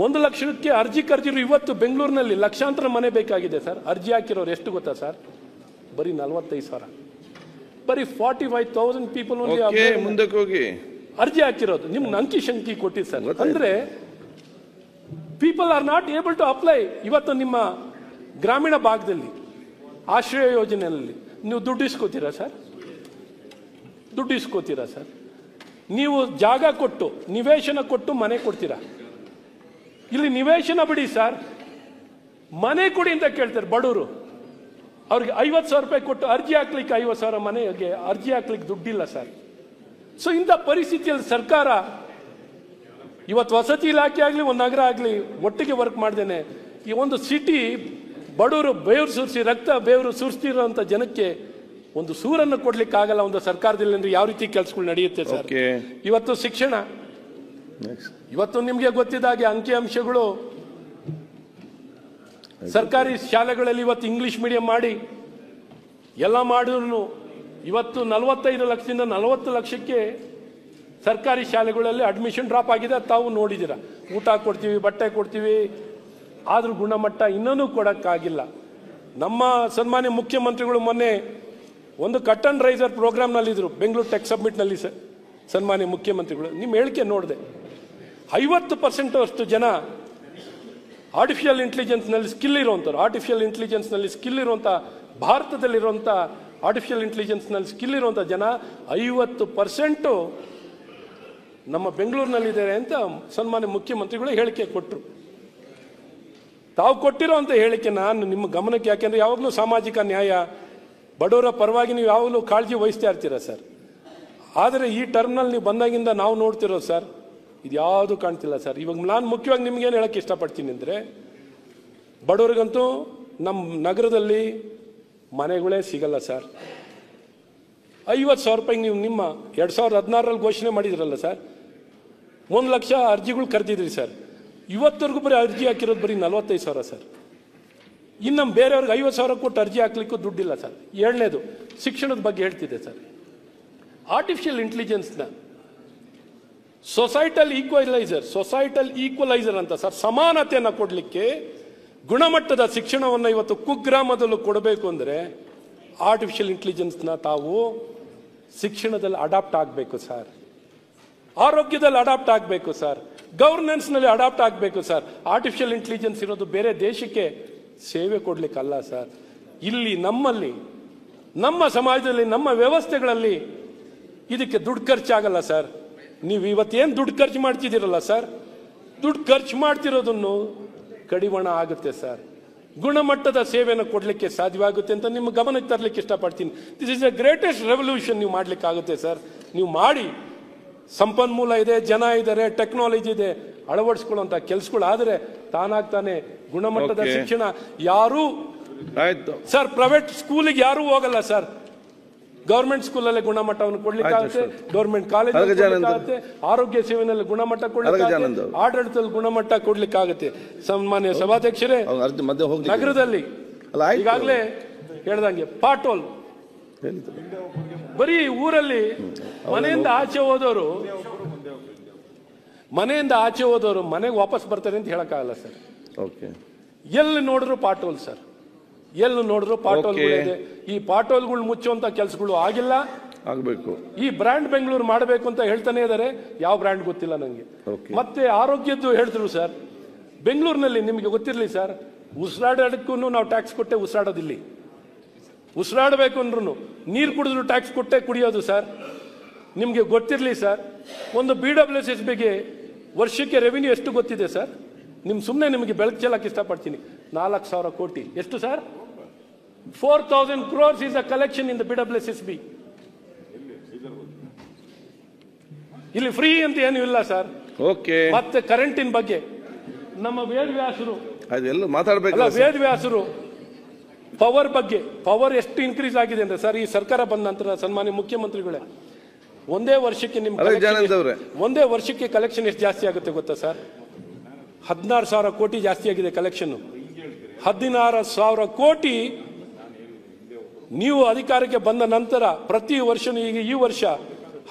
1 ಲಕ್ಷಕ್ಕೆ ಅರ್ಜಿ ಕರೆದಿರು. ಇವತ್ತು ಬೆಂಗಳೂರಿನಲ್ಲಿ ಲಕ್ಷಾಂತರ ಮನೆ ಬೇಕಾಗಿದೆ ಸರ್. ಅರ್ಜಿ ಹಾಕಿರೋರು ಎಷ್ಟು ಗೊತ್ತಾ ಸರ್? ಬರೀ 45,000. ಬರೀ 45,000 ಪೀಪಲ್ ಮುಂದಕ್ಕೆ ಹೋಗಿ ಅರ್ಜಿ ಹಾಕಿರೋದು. ನಿಮ್ಗೆ ಅಂಕಿ ಶಂಕಿ ಕೊಟ್ಟಿದ್ದು ಸರ್. ಅಂದ್ರೆ people are not able to apply. ಇವತ್ತು ನಿಮ್ಮ ಗ್ರಾಮೀಣ ಭಾಗದಲ್ಲಿ ಆಶ್ರಯ ಯೋಜನೆಯಲ್ಲಿ ನೀವು ದುಡ್ಡು ಇಸ್ಕೋತೀರಾ ಸರ್? ದುಡ್ಡು ಇಸ್ಕೋತೀರಾ ಸರ್? ನೀವು ಜಾಗ ಕೊಟ್ಟು, ನಿವೇಶನ ಕೊಟ್ಟು ಮನೆ ಕೊಡ್ತೀರಾ? ಇಲ್ಲಿ ನಿವೇಶನ ಬಿಡಿ ಸರ್, ಮನೆ ಕೊಡಿ ಅಂತ ಕೇಳ್ತಾರೆ ಬಡವರು. ಅವ್ರಿಗೆ 50,000 ರೂಪಾಯಿ ಕೊಟ್ಟು ಅರ್ಜಿ ಹಾಕ್ಲಿಕ್ಕೆ 50,000 ಮನೆಗೆ ಅರ್ಜಿ ಹಾಕ್ಲಿಕ್ಕೆ ದುಡ್ಡಿಲ್ಲ ಸರ್. ಸೊ ಇಂಥ ಪರಿಸ್ಥಿತಿಯಲ್ಲಿ ಸರ್ಕಾರ ಇವತ್ತು ವಸತಿ ಇಲಾಖೆ ಆಗಲಿ, ಒಂದು ನಗರ ಆಗಲಿ ಒಟ್ಟಿಗೆ ವರ್ಕ್ ಮಾಡ್ದೇನೆ ಈ ಒಂದು ಸಿಟಿ ಬಡವರು ಬೇವರು ಸುರಿಸಿ, ರಕ್ತ ಬೇವರು ಸುರಿಸ್ತಿರೋಂಥ ಜನಕ್ಕೆ ಒಂದು ಸೂರನ್ನು ಕೊಡ್ಲಿಕ್ಕೆ ಆಗಲ್ಲ ಒಂದು ಸರ್ಕಾರದಲ್ಲಿ. ಅಂದ್ರೆ ಯಾವ ರೀತಿ ಕೆಲಸಗಳು ನಡೆಯುತ್ತೆ ಸರ್? ಇವತ್ತು ಶಿಕ್ಷಣ, ಇವತ್ತು ನಿಮ್ಗೆ ಗೊತ್ತಿದ್ದಾಗೆ ಅಂಕಿ ಅಂಶಗಳು ಸರ್ಕಾರಿ ಶಾಲೆಗಳಲ್ಲಿ ಇವತ್ತು ಇಂಗ್ಲಿಷ್ ಮೀಡಿಯಂ ಮಾಡಿ ಎಲ್ಲ ಮಾಡಿದ್ರು ಇವತ್ತು 45 ಲಕ್ಷದಿಂದ 40 ಲಕ್ಷಕ್ಕೆ ಸರ್ಕಾರಿ ಶಾಲೆಗಳಲ್ಲಿ ಅಡ್ಮಿಷನ್ ಡ್ರಾಪ್ ಆಗಿದೆ. ತಾವು ನೋಡಿದ್ದೀರಾ. ಊಟ ಕೊಡ್ತೀವಿ, ಬಟ್ಟೆ ಕೊಡ್ತೀವಿ, ಆದ್ರೂ ಗುಣಮಟ್ಟ ಇನ್ನೂ ಕೊಡಕ್ಕಾಗಿಲ್ಲ. ನಮ್ಮ ಸನ್ಮಾನ್ಯ ಮುಖ್ಯಮಂತ್ರಿಗಳು ಮೊನ್ನೆ ಒಂದು ಕಟ್ ಅಂಡ್ ರೈಸರ್ ಪ್ರೋಗ್ರಾಮ್ನಲ್ಲಿದ್ದರು ಬೆಂಗಳೂರು ಟೆಕ್ ಸಬ್ಮಿಟ್ನಲ್ಲಿ. ಸನ್ಮಾನ್ಯ ಮುಖ್ಯಮಂತ್ರಿಗಳು ನಿಮ್ಮ ಹೇಳಿಕೆ ನೋಡಿದೆ. 50% ಅಷ್ಟು ಜನ ಆರ್ಟಿಫಿಷಿಯಲ್ ಇಂಟೆಲಿಜೆನ್ಸ್ನಲ್ಲಿ ಸ್ಕಿಲ್ ಇರುವಂಥ ಭಾರತದಲ್ಲಿರುವಂಥ ಆರ್ಟಿಫಿಷಿಯಲ್ ಇಂಟೆಲಿಜೆನ್ಸ್ನಲ್ಲಿ ಸ್ಕಿಲ್ ಇರುವಂಥ ಜನ 50% ನಮ್ಮ ಬೆಂಗಳೂರಿನಲ್ಲಿದ್ದಾರೆ ಅಂತ ಸನ್ಮಾನ್ಯ ಮುಖ್ಯಮಂತ್ರಿಗಳು ಹೇಳಿಕೆ ಕೊಟ್ಟರು. ತಾವು ಕೊಟ್ಟಿರೋಂಥ ಹೇಳಿಕೆ ನಾನು ನಿಮ್ಮ ಗಮನಕ್ಕೆ, ಯಾಕೆಂದ್ರೆ ಯಾವಾಗಲೂ ಸಾಮಾಜಿಕ ನ್ಯಾಯ, ಬಡವರ ಪರವಾಗಿ ನೀವು ಯಾವಾಗಲೂ ಕಾಳಜಿ ವಹಿಸ್ತಾ ಇರ್ತೀರ ಸರ್. ಆದರೆ ಈ ಟರ್ಮ್ನಲ್ಲಿ ನೀವು ಬಂದಾಗಿಂದ ನಾವು ನೋಡ್ತಿರೋದು ಸರ್, ಇದು ಯಾವುದು ಕಾಣ್ತಿಲ್ಲ ಸರ್. ಇವಾಗ ನಾನು ಮುಖ್ಯವಾಗಿ ನಿಮ್ಗೇನು ಹೇಳಕ್ಕೆ ಇಷ್ಟಪಡ್ತೀನಿ ಅಂದರೆ, ಬಡವರಿಗಂತೂ ನಮ್ಮ ನಗರದಲ್ಲಿ ಮನೆಗಳೇ ಸಿಗಲ್ಲ ಸರ್. 50,000 ರೂಪಾಯಿಗೆ ನೀವು ನಿಮ್ಮ 2016ರಲ್ಲಿ ಘೋಷಣೆ ಮಾಡಿದ್ರಲ್ಲ ಸರ್, 1 ಲಕ್ಷ ಅರ್ಜಿಗಳು ಕರೆದಿದ್ರಿ ಸರ್. ಇವತ್ತವರೆಗೂ ಬರೀ ಅರ್ಜಿ ಹಾಕಿರೋದು ಬರೀ 45,000 ಸರ್. ಇನ್ನು ಬೇರೆಯವ್ರಿಗೆ 50,000 ಕೊಟ್ಟು ಅರ್ಜಿ ಹಾಕ್ಲಿಕ್ಕೂ ದುಡ್ಡಿಲ್ಲ ಸರ್. ಎರಡನೇದು ಶಿಕ್ಷಣದ ಬಗ್ಗೆ ಹೇಳ್ತಿದ್ದೆ ಸರ್. ಆರ್ಟಿಫಿಷಿಯಲ್ ಇಂಟೆಲಿಜೆನ್ಸ್ನ ಸೊಸೈಟಲ್ ಈಕ್ವಲೈಸರ್ ಅಂತ ಸರ್, ಸಮಾನತೆಯನ್ನು ಕೊಡಲಿಕ್ಕೆ ಗುಣಮಟ್ಟದ ಶಿಕ್ಷಣವನ್ನು ಇವತ್ತು ಕುಗ್ರಾಮದಲ್ಲೂ ಕೊಡಬೇಕು ಅಂದರೆ ಆರ್ಟಿಫಿಷಿಯಲ್ ಇಂಟೆಲಿಜೆನ್ಸ್ನ ತಾವು ಶಿಕ್ಷಣದಲ್ಲಿ ಅಡಾಪ್ಟ್ ಆಗಬೇಕು ಸರ್, ಆರೋಗ್ಯದಲ್ಲಿ ಅಡಾಪ್ಟ್ ಆಗಬೇಕು ಸರ್, ಗವರ್ನೆನ್ಸ್ನಲ್ಲಿ ಅಡಾಪ್ಟ್ ಆಗಬೇಕು ಸರ್. ಆರ್ಟಿಫಿಷಿಯಲ್ ಇಂಟೆಲಿಜೆನ್ಸ್ ಇರೋದು ಬೇರೆ ದೇಶಕ್ಕೆ ಸೇವೆ ಕೊಡ್ಲಿಕ್ಕಲ್ಲ ಸರ್. ಇಲ್ಲಿ ನಮ್ಮಲ್ಲಿ, ನಮ್ಮ ಸಮಾಜದಲ್ಲಿ, ನಮ್ಮ ವ್ಯವಸ್ಥೆಗಳಲ್ಲಿ ಇದಕ್ಕೆ ದುಡ್ಡು ಖರ್ಚಾಗಲ್ಲ ಸರ್. ನೀವು ಇವತ್ತೇನು ದುಡ್ಡು ಖರ್ಚು ಮಾಡ್ತಿದ್ದೀರಲ್ಲ ಸರ್, ದುಡ್ಡು ಖರ್ಚು ಮಾಡ್ತಿರೋದನ್ನು ಕಡಿವಾಣ ಆಗುತ್ತೆ ಸರ್. ಗುಣಮಟ್ಟದ ಸೇವೆಯನ್ನು ಕೊಡಲಿಕ್ಕೆ ಸಾಧ್ಯವಾಗುತ್ತೆ ಅಂತ ನಿಮ್ಮ ಗಮನಕ್ಕೆ ತರಲಿಕ್ಕೆ ಇಷ್ಟಪಡ್ತೀನಿ. This is the greatest revolution ನೀವು ಮಾಡ್ಲಿಕ್ಕಾಗುತ್ತೆ ಸರ್. ನೀವು ಮಾಡಿ, ಸಂಪನ್ಮೂಲ ಇದೆ, ಜನ ಇದ್ದಾರೆ, ಟೆಕ್ನಾಲಜಿ ಇದೆ, ಅಳವಡಿಸ್ಕೊಳ್ಳುವಂತ ಕೆಲಸಗಳು ಆದರೆ ತಾನಾಗ್ತಾನೆ ಗುಣಮಟ್ಟದ ಶಿಕ್ಷಣ ಯಾರು ಸರ್, ಪ್ರೈವೇಟ್ ಸ್ಕೂಲಿಗೆ ಯಾರು ಹೋಗಲ್ಲ ಸರ್. ಗವರ್ಮೆಂಟ್ ಸ್ಕೂಲಲ್ಲೇ ಗುಣಮಟ್ಟವನ್ನು ಕೊಡ್ಲಿಕ್ಕಾಗುತ್ತೆ, ಗವರ್ಮೆಂಟ್ ಕಾಲೇಜ್ ಕೊಡ್ಲಿಕ್ಕಾಗುತ್ತೆ, ಆರೋಗ್ಯ ಸೇವೆಯಲ್ಲಿ ಗುಣಮಟ್ಟ ಕೊಡ್ಲಿಕ್ಕಾಗುತ್ತೆ, ಆಡಳಿತದಲ್ಲಿ ಗುಣಮಟ್ಟ ಕೊಡ್ಲಿಕ್ಕಾಗುತ್ತೆ. ಸನ್ಮಾನ್ಯ ಸಭಾಧ್ಯಕ್ಷರೇ, ನಗರದಲ್ಲಿ ಈಗಾಗಲೇ ಹೇಳ್ದಂಗೆ ಪಾಟೋಲ್ ಬರೀ ಊರಲ್ಲಿ ಮನೆಯಿಂದ ಆಚೆ ಹೋದವರು ಮನೆಗೆ ವಾಪಸ್ ಬರ್ತಾರೆ ಅಂತ ಹೇಳಕ್ಕಾಗಲ್ಲ ಸರ್. ಎಲ್ಲಿ ನೋಡಿದ್ರು ಪಾಟೋಲ್ ಸರ್, ಎಲ್ಲಿ ನೋಡಿದ್ರು ಪಾಟೋಲ್ಗಳಿದೆ. ಈ ಪಾಟೋಲ್ಗಳು ಮುಚ್ಚುವಂತ ಕೆಲಸಗಳು ಆಗಿಲ್ಲ, ಆಗಬೇಕು. ಈ ಬ್ರ್ಯಾಂಡ್ ಬೆಂಗಳೂರು ಮಾಡಬೇಕು ಅಂತ ಹೇಳ್ತಾನೆ ಇದ್ದಾರೆ, ಯಾವ ಬ್ರ್ಯಾಂಡ್ ಗೊತ್ತಿಲ್ಲ ನನಗೆ. ಮತ್ತೆ ಆರೋಗ್ಯದ್ದು ಹೇಳಿದ್ರು ಸರ್, ಬೆಂಗಳೂರಿನಲ್ಲಿ ನಿಮಗೆ ಗೊತ್ತಿರಲಿ ಸರ್, ಉಸಿರಾಡೋದಕ್ಕೂ ನಾವು ಟ್ಯಾಕ್ಸ್ ಕೊಟ್ಟೆ ಉಸಿರಾಡೋದಿಲ್ಲಿ. ಉಸಿರಾಡಬೇಕು ಅಂದ್ರೂ ನೀರು ಕುಡಿದ್ರು ಟ್ಯಾಕ್ಸ್ ಕೊಟ್ಟೆ ಕುಡಿಯೋದು ಸರ್. ನಿಮಗೆ ಗೊತ್ತಿರಲಿ ಸರ್, ಒಂದು BWSSBಗೆ ವರ್ಷಕ್ಕೆ ರೆವಿನ್ಯೂ ಎಷ್ಟು ಗೊತ್ತಿದೆ ಸರ್? ಸುಮ್ಮನೆ ನಿಮಗೆ ಬೆಳಕು ಚೆಲ್ಲಕ್ಕೆ ಇಷ್ಟಪಡ್ತೀನಿ. 4,000 ಕೋಟಿ. ಎಷ್ಟು sir? 4,000 crores is a collection in the BWSSB. ಇಲ್ಲಿ ಫ್ರೀ ಅಂತ ಏನು ಇಲ್ಲ ಸರ್. ಮತ್ತೆ ಕರೆಂಟಿನ ಬಗ್ಗೆ ನಮ್ಮ ವೇದವ್ಯಾಸರು ಪವರ್ ಬಗ್ಗೆ, ಪವರ್ ಎಷ್ಟು ಇನ್ಕ್ರೀಸ್ ಆಗಿದೆ ಅಂದ್ರೆ ಸರ್, ಈ ಸರ್ಕಾರ ಬಂದ ನಂತರ ಸನ್ಮಾನ್ಯ ಮುಖ್ಯಮಂತ್ರಿಗಳೇ, ಒಂದೇ ವರ್ಷಕ್ಕೆ ಕಲೆಕ್ಷನ್ ಎಷ್ಟು ಜಾಸ್ತಿ ಆಗುತ್ತೆ ಗೊತ್ತಾ ಸರ್? 16,000 ಕೋಟಿ ಜಾಸ್ತಿ ಆಗಿದೆ ಕಲೆಕ್ಷನ್. 16,000 ಕೋಟಿ ನೀವು ಅಧಿಕಾರಕ್ಕೆ ಬಂದ ನಂತರ ಪ್ರತಿ ವರ್ಷ, ಈಗ ಈ ವರ್ಷ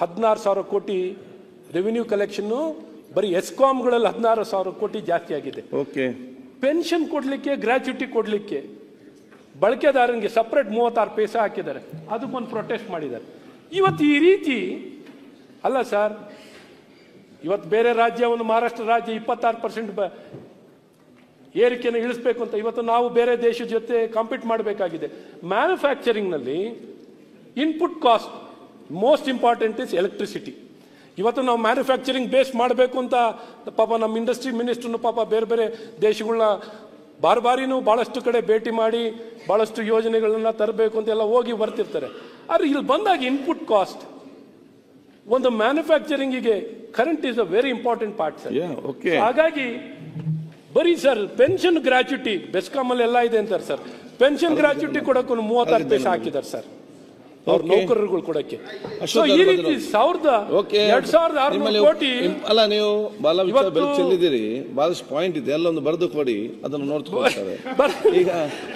16,000 ಕೋಟಿ ರೆವಿನ್ಯೂ ಕಲೆಕ್ಷನ್ ಬರೀ ಎಸ್ಕಾಂಗಳಲ್ಲಿ 16,000 ಕೋಟಿ ಜಾಸ್ತಿ ಆಗಿದೆ. ಪೆನ್ಷನ್ ಕೊಡ್ಲಿಕ್ಕೆ, ಗ್ರಾಚ್ಯುಟಿ ಕೊಡ್ಲಿಕ್ಕೆ ಬಳಕೆದಾರನಿಗೆ ಸಪರೇಟ್ 36 ಪೈಸೆ ಹಾಕಿದ್ದಾರೆ, ಅದಕ್ಕೊಂದು ಪ್ರೊಟೆಸ್ಟ್ ಮಾಡಿದ್ದಾರೆ. ಇವತ್ತು ಈ ರೀತಿ ಅಲ್ಲ ಸರ್. ಇವತ್ತು ಬೇರೆ ರಾಜ್ಯ, ಒಂದು ಮಹಾರಾಷ್ಟ್ರ ರಾಜ್ಯ 26% ಏರಿಕೆಯನ್ನು ಇಳಿಸಬೇಕು ಅಂತ ಇವತ್ತು ನಾವು ಬೇರೆ ದೇಶದ ಜೊತೆ ಕಾಂಪೀಟ್ ಮಾಡಬೇಕಾಗಿದೆ. ಮ್ಯಾನುಫ್ಯಾಕ್ಚರಿಂಗ್ನಲ್ಲಿ input cost most important is electricity. ಇವತ್ತು ನಾವು ಮ್ಯಾನುಫ್ಯಾಕ್ಚರಿಂಗ್ ಬೇಸ್ ಮಾಡಬೇಕು ಅಂತ ಪಾಪ ನಮ್ಮ ಇಂಡಸ್ಟ್ರಿ ಮಿನಿಸ್ಟ್ರನ್ನು ಪಾಪ ಬೇರೆ ಬೇರೆ ದೇಶಗಳನ್ನ ಬಾರಿನೂ ಭಾಳಷ್ಟು ಕಡೆ ಭೇಟಿ ಮಾಡಿ ಭಾಳಷ್ಟು ಯೋಜನೆಗಳನ್ನ ತರಬೇಕು ಅಂತೆಲ್ಲ ಹೋಗಿ ಬರ್ತಿರ್ತಾರೆ. ಆದರೆ ಇಲ್ಲಿ ಬಂದಾಗ ಇನ್ಪುಟ್ ಕಾಸ್ಟ್, ಒಂದು ಮ್ಯಾನುಫ್ಯಾಕ್ಚರಿಂಗಿಗೆ current is a very important part sir. ಹಾಗಾಗಿ ಬರೀ ಸರ್ ಪೆನ್ಷನ್ ಗ್ರಾಚ್ಯುಟಿ ಬೆಸ್ಕಾಂ ಅಲ್ಲಿ ಎಲ್ಲ ಇದೆ ಅಂತಾರೆ ಸರ್. ಪೆನ್ಷನ್ ಗ್ರಾಚ್ಯುಟಿ ಕೊಡಕ್ಕೂ 36 ಪೈಸೆ ಹಾಕಿದ್ದಾರೆ ಸರ್ ಅವ್ರ ನೌಕರರುಗಳು ಕೊಡಕ್ಕೆ. ಈ ರೀತಿ 2,600 ಕೋಟಿ ಅಲ್ಲ. ನೀವು ಬಹಳ ಚೆಲ್ಲಿದ್ದೀರಿ, ಬಹಳಷ್ಟು ಪಾಯಿಂಟ್ ಇದೆ, ಎಲ್ಲ ಒಂದು ಬರೆದು ಕೊಡಿ, ಅದನ್ನು ನೋಡ್ತಾರೆ. ಈಗ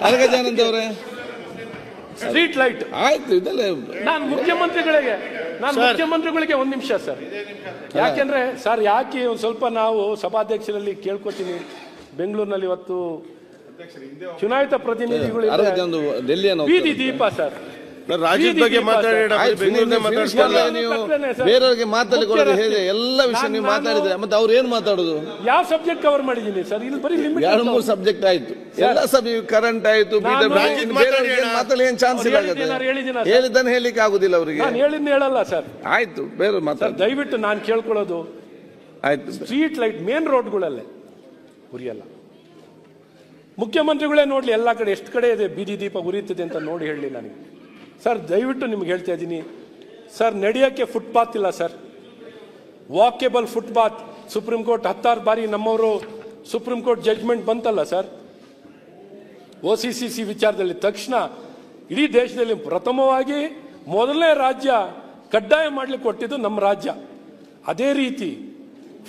ಅನಗಜಾನಂದ್ ಅವರೇ, ಸ್ಟ್ರೀಟ್ ಲೈಟ್ ಆಯ್ತು, ಇದೆಲ್ಲ ನಾನು ಮುಖ್ಯಮಂತ್ರಿಗಳಿಗೆ ಒಂದು ನಿಮಿಷ ಸರ್. ಯಾಕೆಂದ್ರೆ ಸರ್, ಯಾಕೆ ಒಂದು ಸ್ವಲ್ಪ ನಾವು ಸಭಾಧ್ಯಕ್ಷರಲ್ಲಿ ಕೇಳ್ಕೊತೀನಿ, ಬೆಂಗಳೂರಿನಲ್ಲಿ ಇವತ್ತು ಚುನಾಯಿತ ಪ್ರತಿನಿಧಿಗಳು ಬೀದಿ ದೀಪ ಸರ್, ರಾಜ್ಯದ ಬಗ್ಗೆ ಬೇರೆಯವರಿಗೆ ಮಾತಾಡಿ ಕೊಡೋದು ಹೇಗೆ? ಎಲ್ಲ ವಿಷಯ ನೀವು ಮಾತಾಡಿದ್ರೆ ಮತ್ತೆ ಅವ್ರು ಏನ್ ಮಾತಾಡೋದು? ಯಾವ ಸಬ್ಜೆಕ್ಟ್ ಕವರ್ ಮಾಡಿದ್ದೀನಿ ಸರ್? ಇಲ್ಲಿ ಬರೀ 2-3 ಸಬ್ಜೆಕ್ಟ್ ಆಯ್ತು, ಎಲ್ಲ ಸಬ್ಜೆಕ್ಟ್ ಕರೆಂಟ್ ಆಯ್ತು, ಮಾತಾಡಿ ಏನ್ ಚಾನ್ಸ್ ಇಲ್ಲ. ಹೇಳಿದ್ದನ್ನು ಹೇಳಿಕ್ಕೆ ಆಗುದಿಲ್ಲ ಅವರಿಗೆ. ನಾನು ಹೇಳಿದ್ನ ಹೇಳಲ್ಲ ಸರ್. ಆಯ್ತು, ಬೇರೆ ಮಾತಾಡ. ದಯವಿಟ್ಟು ನಾನು ಕೇಳ್ಕೊಳ್ಳೋದು, ಆಯ್ತು, ಸ್ಟ್ರೀಟ್ ಲೈಟ್ ಮೇನ್ ರೋಡ್ಗಳಲ್ಲೇ ಉರಿಯಲ್ಲ. ಮುಖ್ಯಮಂತ್ರಿಗಳೇ ನೋಡ್ಲಿ ಎಲ್ಲ ಕಡೆ ಎಷ್ಟು ಕಡೆ ಇದೆ ಬೀದಿ ದೀಪ ಉರಿಯುತ್ತದೆ ಅಂತ ನೋಡಿ ಹೇಳಿ ನನಗೆ ಸರ್. ದಯವಿಟ್ಟು ನಿಮ್ಗೆ ಹೇಳ್ತಾ ಇದ್ದೀನಿ ಸರ್, ನಡೆಯೋಕ್ಕೆ ಫುಟ್ಪಾತ್ ಇಲ್ಲ sir, walkable footpath. Supreme court 16 ಬಾರಿ ನಮ್ಮವರು ಸುಪ್ರೀಂ ಕೋರ್ಟ್ ಜಡ್ಜ್ಮೆಂಟ್ ಬಂತಲ್ಲ ಸರ್ OCCC ವಿಚಾರದಲ್ಲಿ. ತಕ್ಷಣ ಇಡೀ ದೇಶದಲ್ಲಿ ಪ್ರಥಮವಾಗಿ ಮೊದಲನೇ ರಾಜ್ಯ ಕಡ್ಡಾಯ ಮಾಡ್ಲಿಕ್ಕೆ ಕೊಟ್ಟಿದ್ದು ನಮ್ಮ ರಾಜ್ಯ. ಅದೇ ರೀತಿ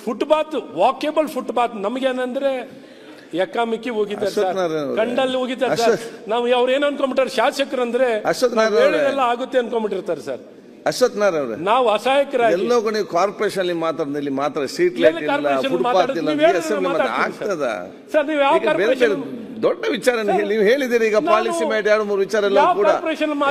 ಫುಟ್ಪಾತ್, ವಾಕೇಬಲ್ ಫುಟ್ಪಾತ್ ನಮಗೇನಂದ್ರೆ ಎಕಾಮಿಕ್ಕಿ ಹೋಗಿದ್ದಾರೆ ಸರ್, ಕಂಡಲ್ಲಿ ಹೋಗಿದ್ದಾರೆ ಸರ್. ನಾವು ಅವ್ರು ಏನು ಅನ್ಕೊಂಡ್ಬಿಟ್ಟಾರೆ, ಶಾಸಕರು ಅಂದ್ರೆ ಎಲ್ಲ ಆಗುತ್ತೆ ಅನ್ಕೊಂಡ್ಬಿಟ್ಟಿರ್ತಾರೆ ಸರ್. ಅಶ್ವಥ್ ನಾರಾಯಣ ಅವರೇ, ನಾವು ಅಸಹಾಯಕರಾಗಿ ಎಲ್ಲೋ ನೀವು ಕಾರ್ಪೊರೇಷನ್ ಅಲ್ಲಿ ಮಾತಾಡಿದಲ್ಲಿ ಮಾತ್ರ ಸ್ಟ್ರೀಟ್ ಲೈಟ್ ಇಲ್ಲ, ಫುಟ್ಪಾತ್ ಇಲ್ಲ, ಆಗ್ತದ? ಸರ್ ನೀವು ಯಾವ ಕಾರ್ಪೊರೇಷನ್ ದೊಡ್ಡ ವಿಚಾರ ನೀವು ಹೇಳಿದಿರಿ. ಈಗ ಪಾಲಿಸಿ ಮಾಡಿ 2-3 ವಿಚಾರ ಎಲ್ಲ ಕೂಡ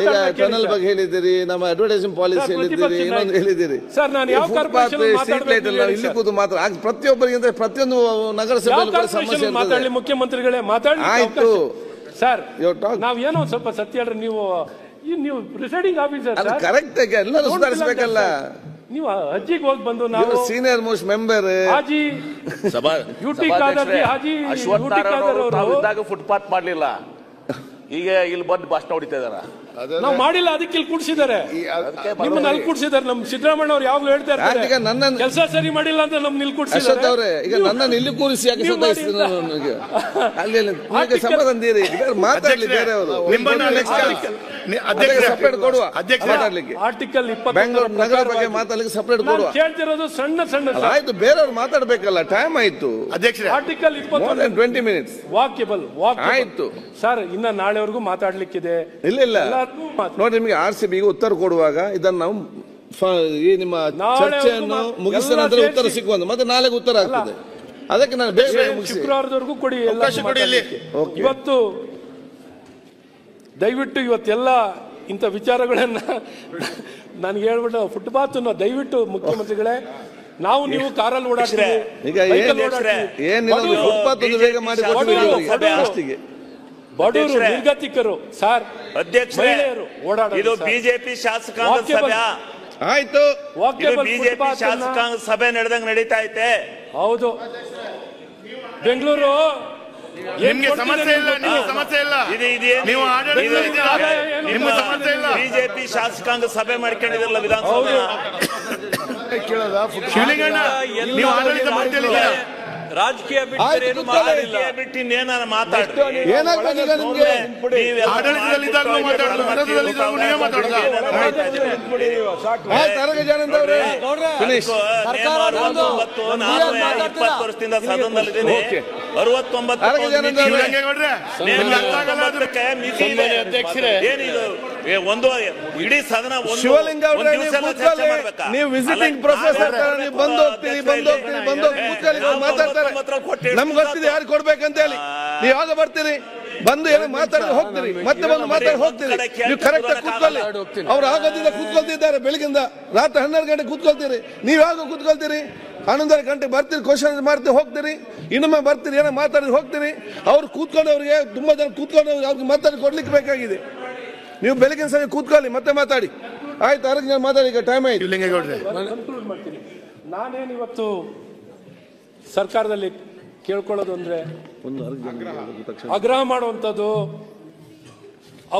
ಈಗ ಟನಲ್ ಬಗ್ಗೆ ಹೇಳಿದಿರಿ, ನಮ್ಮ ಅಡ್ವರ್ಟೈಸಿಂಗ್ ಪಾಲಿಸಿ ಹೇಳಿದಿರಿ, ಇನ್ನೊಂದು ಹೇಳಿದಿರಿ. ಸರ್ ನಾನು ಯಾವ ಕಾರ್ಪೊರೇಷನ್ ಸ್ಟ್ರೀಟ್ ಲೈಟ್ ಎಲ್ಲ ಇಲ್ಲಿ ಕೂತು ಮಾತ್ರ ಪ್ರತಿಯೊಬ್ಬರಿಗೆ ಪ್ರತಿಯೊಂದು ನಗರಸಭೆಯಲ್ಲಿ ಸಮಸ್ಯೆ ಮಾತಾಡಲಿ. ಮುಖ್ಯಮಂತ್ರಿಗಳೇ ಮಾತಾಡಿ. ಆಯ್ತು ಸರ್, ನಾವ್ ಏನೋ ಸ್ವಲ್ಪ ಸತ್ಯ ಹೇಳ್ರಿ. ನೀವು ಪ್ರಿಸೈಡಿಂಗ್ ಆಫೀಸರ್ ಕರೆಕ್ಟ್ ಆಗಿ ಎಲ್ಲರೂ ಸುಧಾರಿಸಬೇಕಲ್ಲ. ನೀವು ಅಜ್ಜಿಗೆ ಹೋಗಿ ಬಂದು ನಾವು senior most member Haji UT Khader Haji UT Khader ಅವರು ಫುಟ್ಪಾತ್ ಮಾಡ್ಲಿಲ್ಲ, ಈಗ ಇಲ್ಲಿ ಬಂದು ಭಾಷಣ ಹೊಡಿತಾ ಇದಾರ. ನಾವು ಮಾಡಿಲ್ಲ, ಅದಕ್ಕೆ ಇಲ್ಲಿ ಕೂಡಿಸಿದ್ದಾರೆ, ನಿಮ್ಮನ್ನ ಅಲ್ಲಿ ಕೂಡಿಸಿದ್ದಾರೆ. ನಮ್ ಸಿದ್ದರಾಮಯ್ಯ ಅವ್ರು ಯಾವಾಗ್ಲೂ ಹೇಳ್ತಾ ಇರ್ತಾರೆ ಕೆಲಸ ಸರಿ ಮಾಡಿಲ್ಲ ಅಂತ ನಮ್ ಇಲ್ಲಿ ಕೂಡಿಸಿದ್ದಾರೆ. ಈಗ ನನ್ನ ಇಲ್ಲಿ ಕೂರಿಸಿ ಯಾಕೆ ಅಲ್ಲಿ ಸಂಬಂಧೀರಿ ಮಾತಾಡ್ಲಿ ಬೇರೆಯವರು ಸಪರೇಟ್ ಕೊಡುವ ಮಾತಾಡ್ಲಿಕ್ಕೆ. ಆರ್ಟಿಕಲ್ 20 ಬೆಂಗಳೂರು ನಗರ ಬಗ್ಗೆ ಮಾತಾಡ್ಲಿಕ್ಕೆ ಸಪರೇಟ್ ಕೊಡುವ. ಕೇಳ್ತಿರೋದು ಸಣ್ಣ ಸಣ್ಣ. ಆಯ್ತು, ಬೇರೆಯವ್ರು ಮಾತಾಡ್ಬೇಕಲ್ಲ, ಟೈಮ್ ಆಯ್ತು. ಆರ್ಟಿಕಲ್ 20 minutes ವಾಕ್ಯಬಲ್ ಆಯ್ತು ಸರ್. ಇನ್ನ ನಾಳೆವರೆಗೂ ಮಾತಾಡ್ಲಿಕ್ಕಿದೆ. ಇಲ್ಲ ನೋಡಿ, ನಿಮಗೆ RCB ಉತ್ತರ ಕೊಡುವಾಗ ಇದನ್ನು ನಾವು ಈ ನಿಮ್ಮ ಚರ್ಚೆಯನ್ನು ಮುಗಿಸಿದ ನಂತರ ಉತ್ತರ ಸಿಕ್ಕುವಂತ ಮತ್ತೆ ನಾಳೆಗೆ ಉತ್ತರ ಆಗ್ತದೆ. ಅದಕ್ಕೆ ನಾನು ಬೇಗ ಶುಕ್ರವಾರದವರೆಗೂ ಕೊಡಿ ಇವತ್ತು. ದಯವಿಟ್ಟು ಇವತ್ತೆಲ್ಲ ಇಂಥ ವಿಚಾರಗಳನ್ನ ನನಗೆ ಹೇಳ್ಬಿಟ್ಟು ಫುಟ್ಪಾತ್ ದಯವಿಟ್ಟು ಮುಖ್ಯಮಂತ್ರಿಗಳೇ, ನಾವು ನೀವು ಕಾರಲ್ಲಿ ಓಡಾಡ್ತೀವಿ, ಬಡವರು ನಿರ್ಗತಿಕರು ಸರ್, ಮಹಿಳೆಯರು ಇದು ಬಿಜೆಪಿ ಶಾಸಕಾಂಗ ಸಭೆ. ಆಯ್ತು, ಬಿಜೆಪಿ ಶಾಸಕಾಂಗ ಸಭೆ ನಡೆದಂಗೆ ನಡೀತಾ ಐತೆ. ಹೌದು, ಬೆಂಗಳೂರು ನಿಮ್ಗೆ ಸಮಸ್ಯೆ ಇಲ್ಲ, ನಿಮ್ಗೆ ಸಮಸ್ಯೆ ಇಲ್ಲ, ನೀವು ಸಮಸ್ಯೆ ಇಲ್ಲ. ಬಿಜೆಪಿ ಶಾಸಕಾಂಗ ಸಭೆ ಮಾಡ್ಕೊಂಡಿದ್ರಲ್ಲ ವಿಧಾನಸಭೆ, ಶಿವಲಿಂಗಣ್ಣ ನೀವು ಆಡಳಿತ ಮಾಡ್ತಿಲ್ಲ, ರಾಜಕೀಯ ಬಿಟ್ಟು ಇನ್ನೇನಾರ ಮಾತಾಡ್ರಿ. ಏನಾಗ್ತದೆ ನಿಮ್ಗೆ? ಆಡಳಿತದಲ್ಲಿದ್ದಾಗಲೂ ಮಾತಾಡೋದು, ವಿರೋಧದಲ್ಲಿದ್ದಾಗಲೂ ನೀವೇ ಮಾತಾಡೋದು. 20 ವರ್ಷದಿಂದ ಸದನದಲ್ಲಿದ್ದೀನಿ. 69 ಏನಿದು ಒಂದು ಇಡೀ ಸದನ ಶಿವಲಿಂಗ ನೀವು ವಿಸಿಟಿಂಗ್ ಪ್ರೊಫೆಸರ್ ಬಂದು ಹೋಗ್ತೀರಿ, ಮಾತಾಡ್ತಾರೆ. ನಮ್ಗೆ ಗೊತ್ತಿದೆ ಯಾರು ಕೊಡ್ಬೇಕಂತ ಹೇಳಿ. ನೀವು ಯಾವಾಗ ಬರ್ತೀರಿ, ಬಂದು ಏನೋ ಮಾತಾಡಿ ಹೋಗ್ತೀರಿ, ಮತ್ತೆ ಬಂದು ಮಾತಾಡಿ ಹೋಗ್ತೀರಿ. ನೀವು ಕರೆಕ್ಟ್ ಆಗಿ ಕೂತ್ಕೊಳ್ಳಿ. ಅವ್ರು ಆಗೋದಿಂದ ಕೂತ್ಕೊಳ್ತಿದ್ದಾರೆ, ಬೆಳಗಿಂದ ರಾತ್ರಿ 12 ಗಂಟೆ ಕೂತ್ಕೊಳ್ತೀರಿ. ನೀವು ಯಾವಾಗ ಕೂತ್ಕೊಳ್ತೀರಿ? 11 ಗಂಟೆ ಬರ್ತೀರಿ, ಕ್ವಶನ್ ಮಾಡ್ತೀವಿ, ಹೋಗ್ತೀರಿ. ಇನ್ನೊಮ್ಮೆ ಬರ್ತೀರಿ, ಏನೋ ಮಾತಾಡಿ ಹೋಗ್ತೀರಿ. ಅವ್ರು ಕೂತ್ಕೊಂಡವ್ರಿಗೆ ತುಂಬಾ ಜನ ಕೂತ್ಕೊಂಡವ್ರಿಗೆ ಅವ್ರಿಗೆ ಮಾತಾಡಿ ಕೊಡ್ಲಿಕ್ಕೆ ಬೇಕಾಗಿದೆ. ನೀವು ಬೆಳಗಿನ ಸಮಯ ಕೂತ್ಕೊಳ್ಳಿ, ಮತ್ತೆ ಮಾತಾಡಿ. ಆಯ್ತು, 6 ಜನ ಮಾತಾಡಿ, ಈಗ ಟೈಮ್ ಆಯ್ತು. ನಾನೇನು ಇವತ್ತು ಸರ್ಕಾರದಲ್ಲಿ ಕೇಳ್ಕೊಳ್ಳೋದು ಅಂದ್ರೆ ಆಗ್ರಹ ಮಾಡುವಂಥದ್ದು,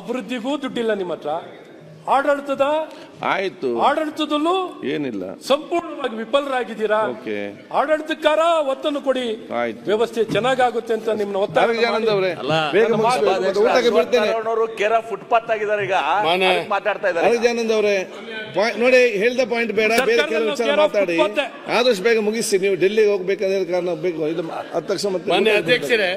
ಅಭಿವೃದ್ಧಿಗೂ ದುಡ್ಡಿಲ್ಲ ನಿಮ್ಮ ಹತ್ರ, ಆಡಳಿತದಲ್ಲೂ ಏನಿಲ್ಲ, ಸಂಪೂರ್ಣವಾಗಿ ವಿಫಲರಾಗಿದ್ದೀರಾ. ಆಡಳಿತಕ್ಕಾರ ಒತ್ತನ್ನು ಕೊಡಿ, ವ್ಯವಸ್ಥೆ ಚೆನ್ನಾಗುತ್ತೆ ಅಂತ ನಿಮ್ಮನ್ನ ಒತ್ತಾಯ ಫುಟ್ಪಾತ್ ಆಗಿದ್ದಾರೆ. ಈಗ ಮಾತಾಡ್ತಾ ಇದ್ದಾರೆ ಅವರೇ, ನೋಡಿ ಹೇಳಿದ ಪಾಯಿಂಟ್ ಬೇಡ, ಬೇರೆ ಕೆಲವು ವಿಚಾರ ಮಾತಾಡಿ, ಆದಷ್ಟು ಬೇಗ ಮುಗಿಸಿ. ನೀವು ಡೆಲ್ಲಿಗೆ ಹೋಗ್ಬೇಕಂದ್ರೆ ಕಾರಣ ಬೇಕು. ಇದು 10 ಲಕ್ಷ ಮತ್ತೆ ಅಧ್ಯಕ್ಷರೇ